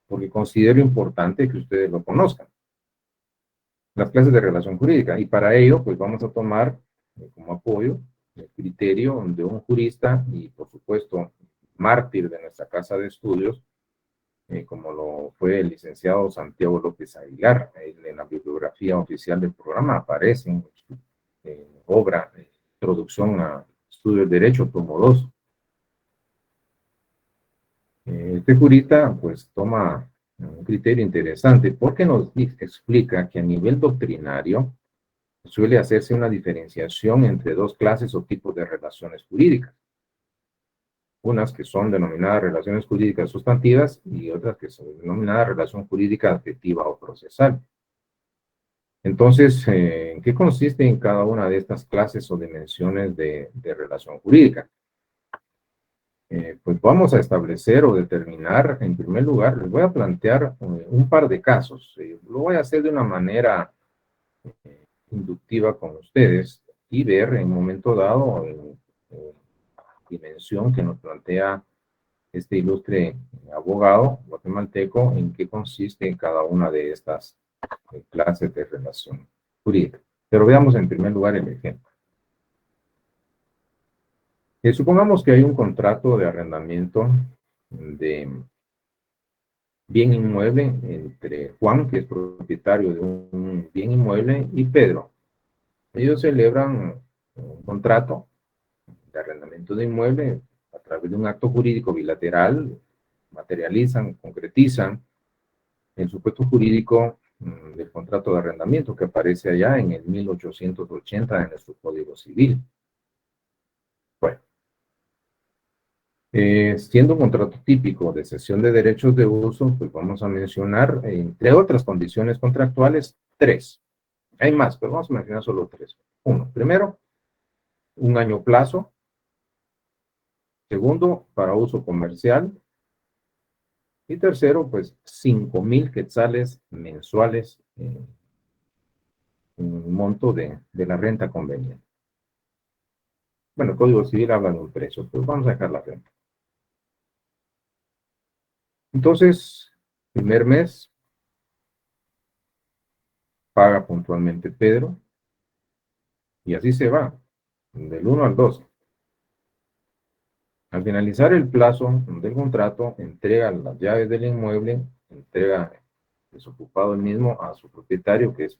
porque considero importante que ustedes lo conozcan. Las clases de relación jurídica, y para ello, pues vamos a tomar como apoyo el criterio de un jurista y, por supuesto, mártir de nuestra casa de estudios, como lo fue el licenciado Santiago López Aguilar. Él en la bibliografía oficial del programa aparecen obra, Introducción a Estudio del Derecho, tomo 2. Este jurista pues toma un criterio interesante porque nos explica que a nivel doctrinario suele hacerse una diferenciación entre dos clases o tipos de relaciones jurídicas. Unas que son denominadas relaciones jurídicas sustantivas y otras que son denominadas relación jurídica afectiva o procesal. Entonces, ¿en qué consiste en cada una de estas clases o dimensiones de relación jurídica? Pues vamos a establecer o determinar, en primer lugar, les voy a plantear un par de casos. Lo voy a hacer de una manera inductiva con ustedes y ver en un momento dado dimensión que nos plantea este ilustre abogado guatemalteco en qué consiste en cada una de estas clases de relación jurídica. Pero veamos en primer lugar el ejemplo. Supongamos que hay un contrato de arrendamiento de bien inmueble entre Juan, que es propietario de un bien inmueble, y Pedro. Ellos celebran un contrato de arrendamiento de inmueble a través de un acto jurídico bilateral, materializan, concretizan el supuesto jurídico del contrato de arrendamiento que aparece allá en el 1880 de nuestro Código Civil. Bueno, siendo un contrato típico de cesión de derechos de uso, pues vamos a mencionar, entre otras condiciones contractuales, 3. Hay más, pero vamos a mencionar solo 3. Uno, primero, un año plazo. Segundo, para uso comercial. Y tercero, pues 5,000 quetzales mensuales en monto de la renta conveniente. Bueno, el Código Civil habla de un precio, pues vamos a dejar la renta. Entonces, primer mes, paga puntualmente Pedro, y así se va, del 1 al 2. Al finalizar el plazo del contrato, entrega las llaves del inmueble, entrega desocupado el mismo a su propietario, que es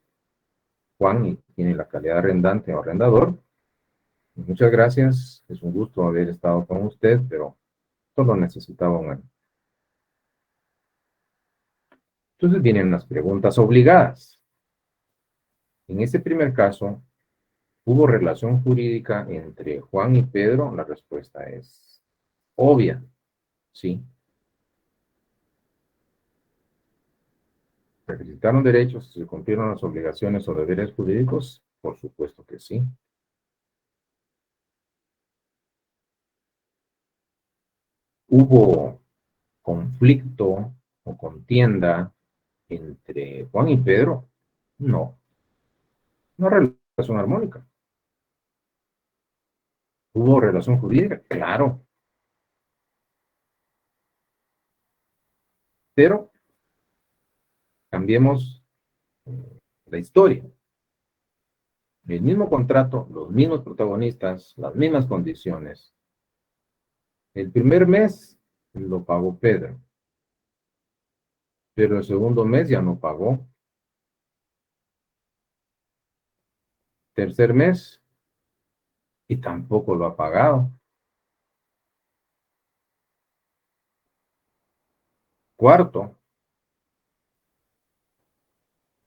Juan, y tiene la calidad de arrendante o arrendador. Muchas gracias, es un gusto haber estado con usted, pero solo necesitaba un año. Entonces vienen las preguntas obligadas. En este primer caso, ¿hubo relación jurídica entre Juan y Pedro? La respuesta es obvia, sí. ¿Se ejercitaron derechos? ¿Se cumplieron las obligaciones o deberes jurídicos? Por supuesto que sí. ¿Hubo conflicto o contienda entre Juan y Pedro? No. No relación armónica. ¿Hubo relación jurídica? Claro. Pero cambiemos la historia. El mismo contrato, los mismos protagonistas, las mismas condiciones. El primer mes lo pagó Pedro, pero el segundo mes ya no pagó. Tercer mes y tampoco lo ha pagado. Cuarto,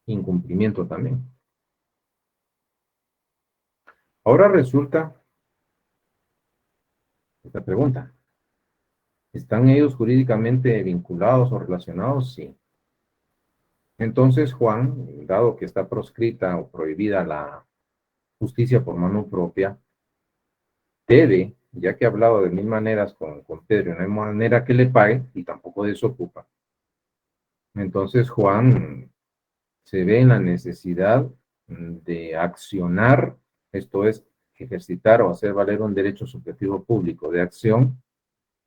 incumplimiento también. Ahora resulta esta pregunta. ¿Están ellos jurídicamente vinculados o relacionados? Sí. Entonces Juan, dado que está proscrita o prohibida la justicia por mano propia, debe, ya que ha hablado de 1,000 maneras con Pedro, no hay manera que le pague y tampoco desocupa. Entonces Juan se ve en la necesidad de accionar, esto es, ejercitar o hacer valer un derecho subjetivo público de acción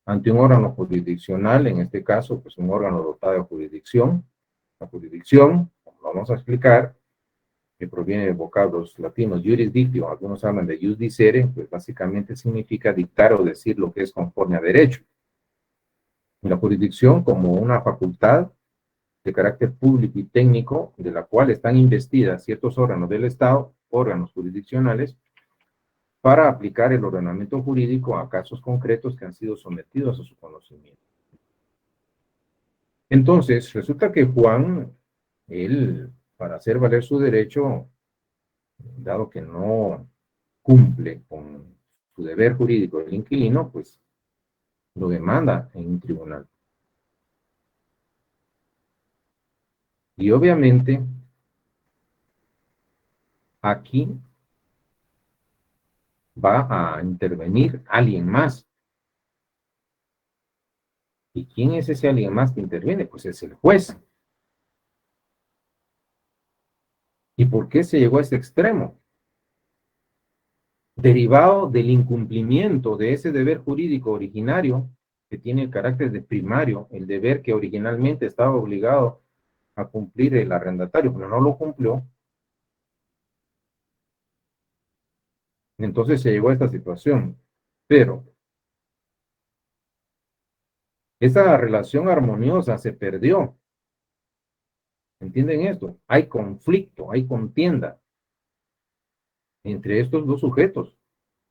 ante un órgano jurisdiccional, en este caso, pues un órgano dotado de jurisdicción. La jurisdicción, como lo vamos a explicar, que proviene de vocablos latinos, jurisdictio, algunos hablan de jus dicere, pues básicamente significa dictar o decir lo que es conforme a derecho. Y la jurisdicción como una facultad de carácter público y técnico, de la cual están investidas ciertos órganos del Estado, órganos jurisdiccionales, para aplicar el ordenamiento jurídico a casos concretos que han sido sometidos a su conocimiento. Entonces, resulta que Juan, él, para hacer valer su derecho, dado que no cumple con su deber jurídico del inquilino, pues lo demanda en un tribunal. Y obviamente, aquí va a intervenir alguien más. ¿Y quién es ese alguien más que interviene? Pues es el juez. ¿Y por qué se llegó a ese extremo? Derivado del incumplimiento de ese deber jurídico originario, que tiene el carácter de primario, el deber que originalmente estaba obligado a cumplir el arrendatario, pero no lo cumplió. Entonces se llegó a esta situación. Pero esa relación armoniosa se perdió. ¿Entienden esto? Hay conflicto, hay contienda entre estos dos sujetos,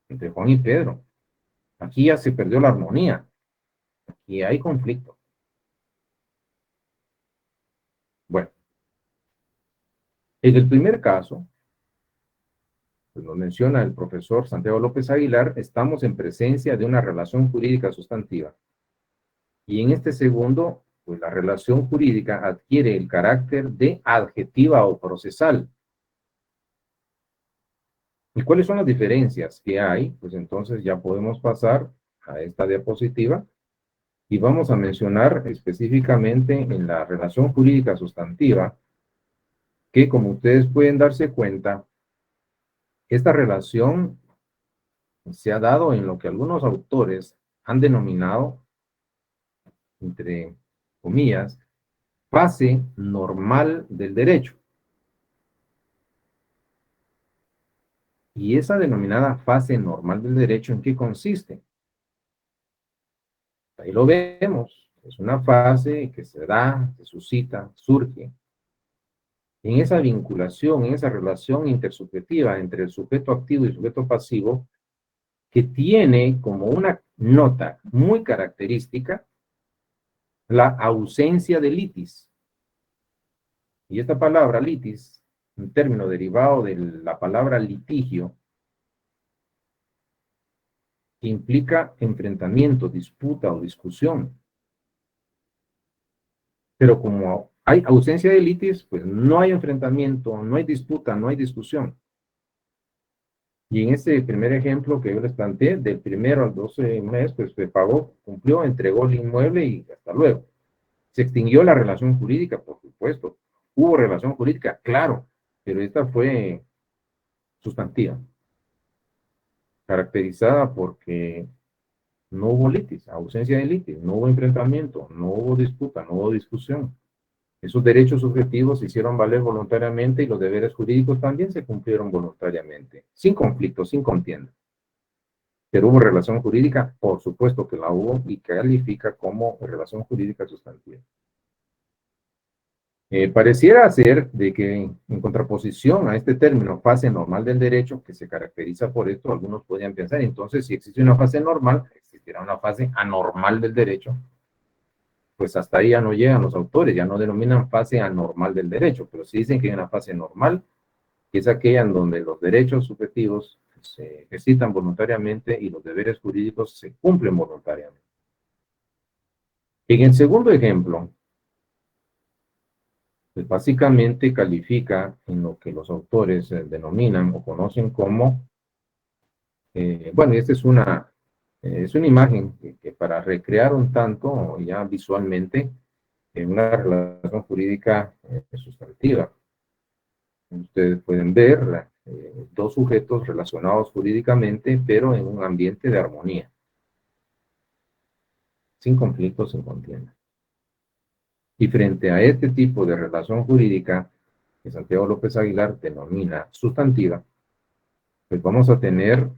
entre Juan y Pedro. Aquí ya se perdió la armonía y hay conflicto. Bueno, en el primer caso, pues nos menciona el profesor Santiago López Aguilar, estamos en presencia de una relación jurídica sustantiva. Y en este segundo, pues la relación jurídica adquiere el carácter de adjetiva o procesal. ¿Y cuáles son las diferencias que hay? Pues entonces ya podemos pasar a esta diapositiva y vamos a mencionar específicamente en la relación jurídica sustantiva que, como ustedes pueden darse cuenta, esta relación se ha dado en lo que algunos autores han denominado, entre comillas, fase normal del derecho. Y esa denominada fase normal del derecho, ¿en qué consiste? Ahí lo vemos. Es una fase que se da, se suscita, surge en esa vinculación, en esa relación intersubjetiva entre el sujeto activo y el sujeto pasivo, que tiene como una nota muy característica la ausencia de litis. Y esta palabra litis, un término derivado de la palabra litigio, implica enfrentamiento, disputa o discusión. Pero como hay ausencia de litis, pues no hay enfrentamiento, no hay disputa, no hay discusión. Y en este primer ejemplo que yo les planteé, del 1 al 12 mes, pues se pagó, cumplió, entregó el inmueble y hasta luego. Se extinguió la relación jurídica, por supuesto. Hubo relación jurídica, claro, pero esta fue sustantiva, caracterizada porque no hubo litis, ausencia de litis, no hubo enfrentamiento, no hubo disputa, no hubo discusión. Esos derechos subjetivos se hicieron valer voluntariamente y los deberes jurídicos también se cumplieron voluntariamente, sin conflicto, sin contienda. Pero hubo relación jurídica, por supuesto que la hubo y califica como relación jurídica sustantiva. Pareciera ser de que en contraposición a este término fase normal del derecho, que se caracteriza por esto, algunos podrían pensar, entonces si existe una fase normal, existirá una fase anormal del derecho, pues hasta ahí ya no llegan los autores, ya no denominan fase anormal del derecho, pero sí dicen que hay una fase normal, que es aquella en donde los derechos subjetivos se ejercitan voluntariamente y los deberes jurídicos se cumplen voluntariamente. En el segundo ejemplo, pues básicamente califica en lo que los autores denominan o conocen como, bueno, esta es una imagen que para recrear un tanto ya visualmente una relación jurídica sustantiva. Ustedes pueden ver dos sujetos relacionados jurídicamente, pero en un ambiente de armonía, sin conflictos, sin contienda. Y frente a este tipo de relación jurídica que Santiago López Aguilar denomina sustantiva, pues vamos a tener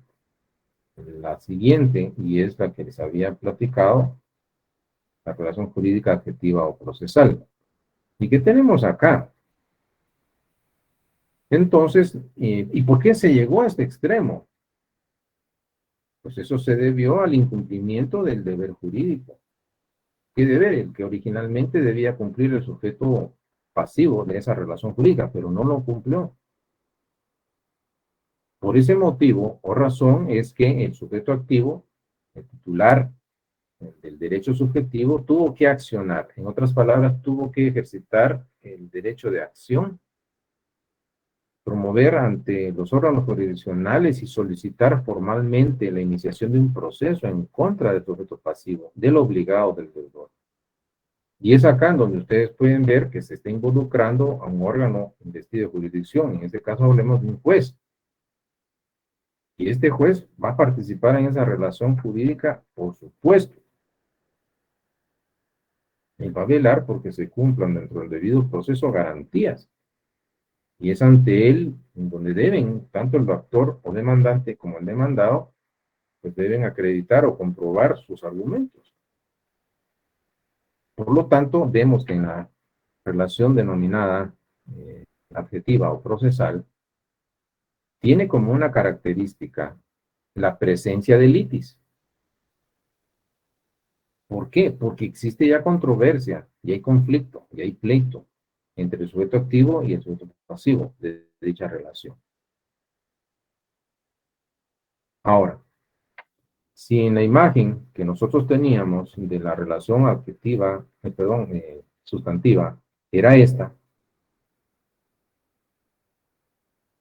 la siguiente, y es la que les había platicado, la relación jurídica adjetiva o procesal. ¿Y qué tenemos acá? Entonces, ¿y por qué se llegó a este extremo? Pues eso se debió al incumplimiento del deber jurídico. ¿Qué deber? El que originalmente debía cumplir el sujeto pasivo de esa relación jurídica, pero no lo cumplió. Por ese motivo o razón es que el sujeto activo, el titular del derecho subjetivo, tuvo que accionar. En otras palabras, tuvo que ejercitar el derecho de acción, promover ante los órganos jurisdiccionales y solicitar formalmente la iniciación de un proceso en contra del sujeto pasivo, del obligado del deudor. Y es acá en donde ustedes pueden ver que se está involucrando a un órgano investido de jurisdicción. En este caso hablemos de un juez. Y este juez va a participar en esa relación jurídica, por supuesto. Y va a velar porque se cumplan dentro del debido proceso garantías. Y es ante él en donde deben, tanto el actor o demandante como el demandado, pues deben acreditar o comprobar sus argumentos. Por lo tanto, vemos que en la relación denominada adjetiva o procesal, tiene como una característica la presencia de litis. ¿Por qué? Porque existe ya controversia, y hay conflicto, y hay pleito entre el sujeto activo y el sujeto pasivo de dicha relación. Ahora, si en la imagen que nosotros teníamos de la relación adjetiva, sustantiva, era esta,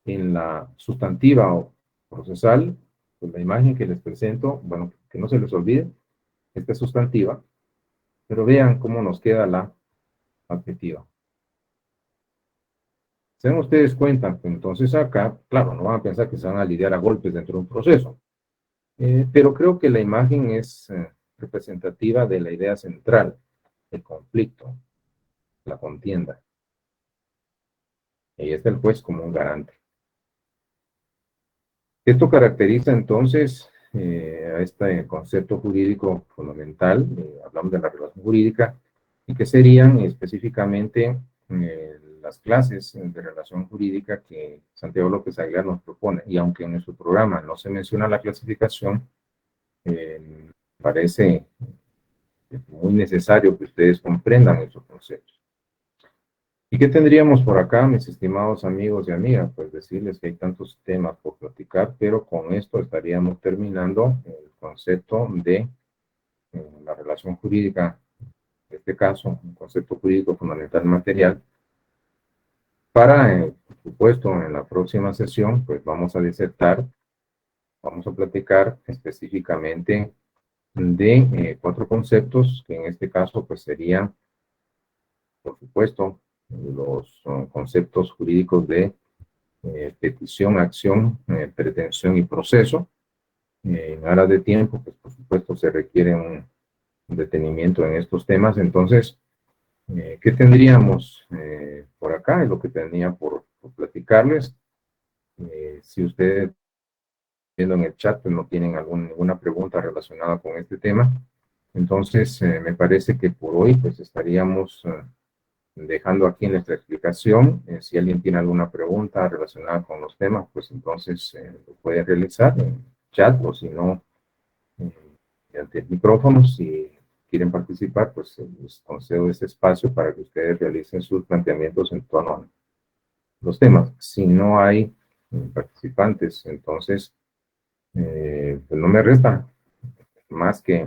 en la sustantiva o procesal, pues la imagen que les presento, bueno, que no se les olvide, esta es sustantiva, pero vean cómo nos queda la adjetiva. Se dan ustedes cuenta que entonces acá, claro, no van a pensar que se van a lidiar a golpes dentro de un proceso, pero creo que la imagen es representativa de la idea central, el conflicto, la contienda. Y ahí está el juez como un garante. Esto caracteriza entonces a este concepto jurídico fundamental, hablamos de la relación jurídica, y que serían específicamente las clases de relación jurídica que Santiago López Aguilar nos propone. Y aunque en nuestro programa no se menciona la clasificación, parece muy necesario que ustedes comprendan esos conceptos. ¿Y qué tendríamos por acá, mis estimados amigos y amigas? Pues decirles que hay tantos temas por platicar, pero con esto estaríamos terminando el concepto de la relación jurídica, en este caso, un concepto jurídico fundamental material. Para, por supuesto, en la próxima sesión, pues vamos a disertar, vamos a platicar específicamente de 4 conceptos, que en este caso, pues serían, por supuesto, los conceptos jurídicos de petición, acción, pretensión y proceso. En aras de tiempo, pues por supuesto se requiere un detenimiento en estos temas. Entonces, ¿qué tendríamos por acá? Es lo que tenía por platicarles. Si ustedes viendo en el chat pues no tienen ninguna pregunta relacionada con este tema, entonces me parece que por hoy pues estaríamos dejando aquí nuestra explicación. Si alguien tiene alguna pregunta relacionada con los temas, pues entonces lo puede realizar en chat o si no, mediante el micrófono. Si quieren participar, pues les concedo este espacio para que ustedes realicen sus planteamientos en torno a los temas. Si no hay participantes, entonces pues no me resta más que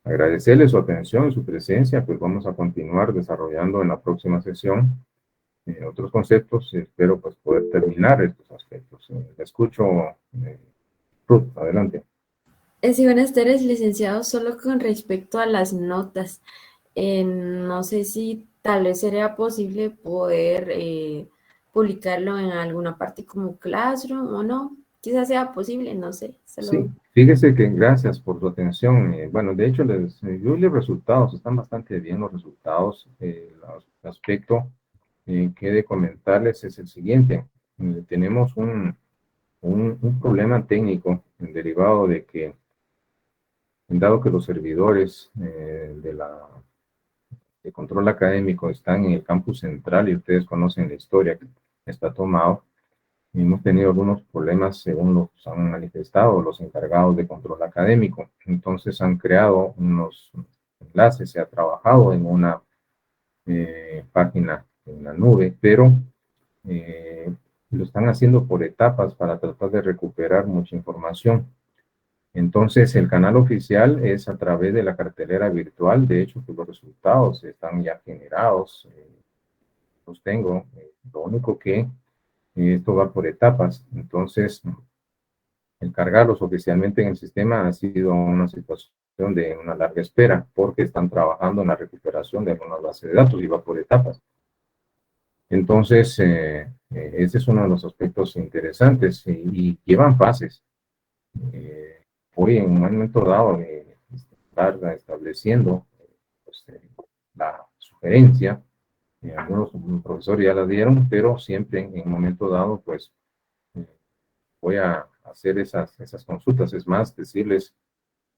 agradecerles su atención y su presencia, pues vamos a continuar desarrollando en la próxima sesión otros conceptos y espero pues poder terminar estos aspectos. Escucho, Ruth, adelante. Sí, buenas tardes, licenciado. Solo con respecto a las notas, no sé si tal vez sería posible poder publicarlo en alguna parte como Classroom o no. Quizás sea posible, no sé. Solo... Sí, fíjese que gracias por su atención. Bueno, de hecho, yo los resultados, están bastante bien los resultados. El aspecto que he de comentarles es el siguiente. Tenemos un problema técnico derivado de que, dado que los servidores de la de control académico están en el campus central y ustedes conocen la historia que está tomado, hemos tenido algunos problemas según los han manifestado los encargados de control académico. Entonces han creado unos enlaces, se ha trabajado en una página en la nube, pero lo están haciendo por etapas para tratar de recuperar mucha información. Entonces, el canal oficial es a través de la cartelera virtual. De hecho, pues los resultados están ya generados. Los tengo. Lo único que esto va por etapas. Entonces, el cargarlos oficialmente en el sistema ha sido una situación de una larga espera porque están trabajando en la recuperación de algunas bases de datos y va por etapas. Entonces, ese es uno de los aspectos interesantes y llevan fases. Hoy en un momento dado de estar estableciendo pues, la sugerencia, algunos profesores ya la dieron, pero siempre en un momento dado, pues voy a hacer esas consultas. Es más, decirles,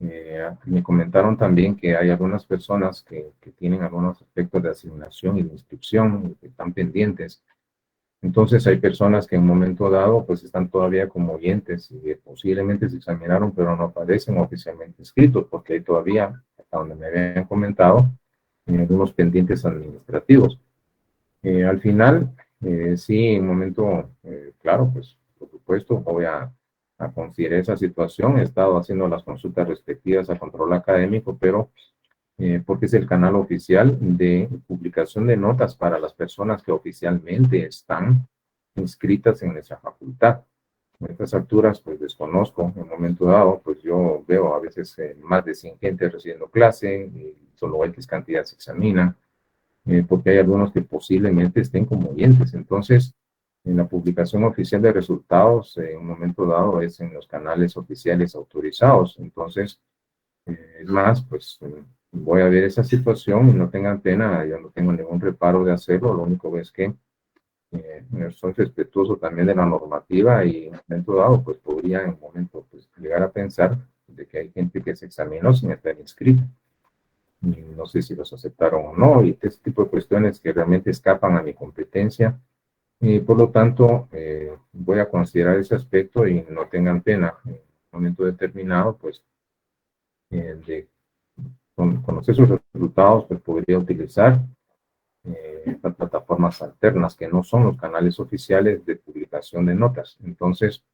me comentaron también que hay algunas personas que tienen algunos aspectos de asignación y de instrucción que están pendientes. Entonces hay personas que en un momento dado pues están todavía como oyentes y posiblemente se examinaron pero no aparecen oficialmente inscritos porque hay todavía, hasta donde me habían comentado, algunos pendientes administrativos. Al final, sí, en un momento, claro, pues por supuesto voy a considerar esa situación. He estado haciendo las consultas respectivas a control académico, pero porque es el canal oficial de publicación de notas para las personas que oficialmente están inscritas en nuestra facultad. En estas alturas, pues desconozco, en un momento dado, pues yo veo a veces más de 100 gente recibiendo clase, y solo X cantidad se examina, porque hay algunos que posiblemente estén como oyentes. Entonces, en la publicación oficial de resultados, en un momento dado, es en los canales oficiales autorizados. Entonces, es más, pues voy a ver esa situación y no tengan pena, yo no tengo ningún reparo de hacerlo, lo único es que soy respetuoso también de la normativa y en un momento dado, pues podría en un momento pues, llegar a pensar de que hay gente que se examinó sin estar inscrito. Y no sé si los aceptaron o no, y este tipo de cuestiones que realmente escapan a mi competencia. Y por lo tanto, voy a considerar ese aspecto y no tengan pena. En un momento determinado, pues, de conocer sus resultados, pues podría utilizar estas plataformas alternas que no son los canales oficiales de publicación de notas. Entonces,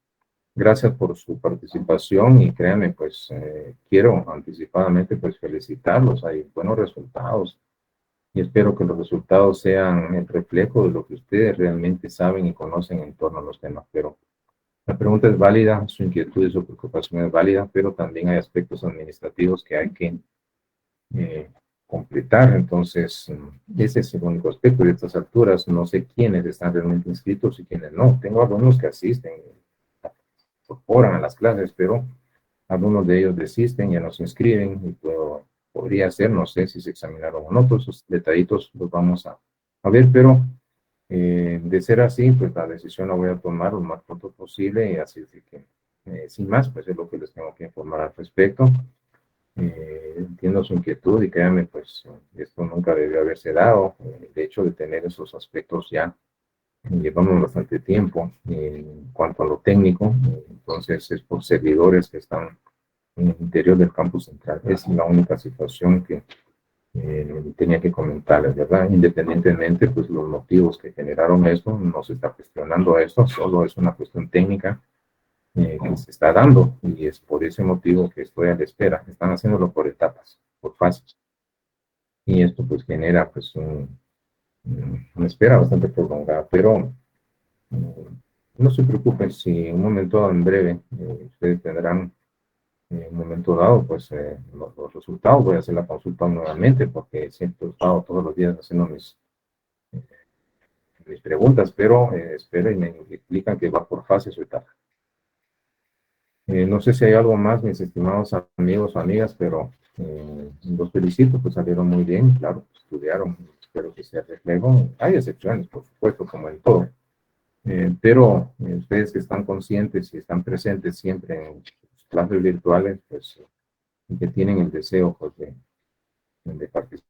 gracias por su participación y créanme, pues quiero anticipadamente pues felicitarlos. Hay buenos resultados y espero que los resultados sean el reflejo de lo que ustedes realmente saben y conocen en torno a los temas. Pero la pregunta es válida, su inquietud y su preocupación es válida, pero también hay aspectos administrativos que hay que completar. Entonces, ese es el único aspecto de estas alturas. No sé quiénes están realmente inscritos y quiénes no. Tengo algunos que asisten, incorporan a las clases, pero algunos de ellos desisten, ya no se inscriben y podría ser, no sé si se examinaron o no. Todos esos detallitos los vamos a ver, pero de ser así, pues la decisión la voy a tomar lo más pronto posible y así es de que, sin más, pues es lo que les tengo que informar al respecto. Entiendo su inquietud y créanme, pues esto nunca debió haberse dado. El hecho de tener esos aspectos ya llevamos bastante tiempo en cuanto a lo técnico, entonces es por servidores que están en el interior del campus central. Es la única situación que tenía que comentarles, ¿verdad? Independientemente, pues los motivos que generaron esto, no se está cuestionando esto, solo es una cuestión técnica que se está dando y es por ese motivo que estoy a la espera. Están haciéndolo por etapas, por fases. Y esto pues genera pues una espera bastante prolongada, pero no se preocupen si en un momento dado, en breve, ustedes tendrán en un momento dado pues los resultados. Voy a hacer la consulta nuevamente porque siempre he estado todos los días haciendo mis preguntas, pero espero y me explican que va por fases o etapas. No sé si hay algo más, mis estimados amigos o amigas, pero los felicito, pues salieron muy bien, claro, estudiaron, espero que sea reflejo. Hay excepciones, por supuesto, como en todo, pero ustedes que están conscientes y están presentes siempre en sus clases virtuales, pues y que tienen el deseo pues, de participar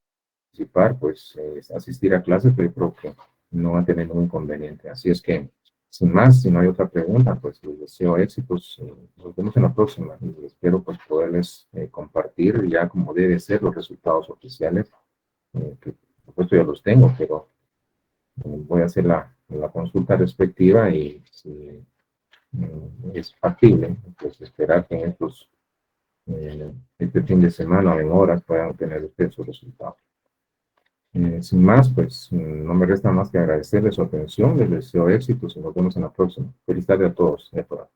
participar, pues asistir a clases, pero yo creo que no va a tener ningún inconveniente. Así es que, sin más, si no hay otra pregunta, pues les deseo éxitos. Nos vemos en la próxima. Y espero pues poderles compartir ya como debe ser los resultados oficiales, que por supuesto ya los tengo, pero voy a hacer la consulta respectiva y si es factible, pues esperar que en este fin de semana o en horas puedan obtener ustedes sus resultados. Sin más, pues no me resta más que agradecerles su atención, les deseo éxitos y nos vemos en la próxima. Feliz tarde a todos y a todas.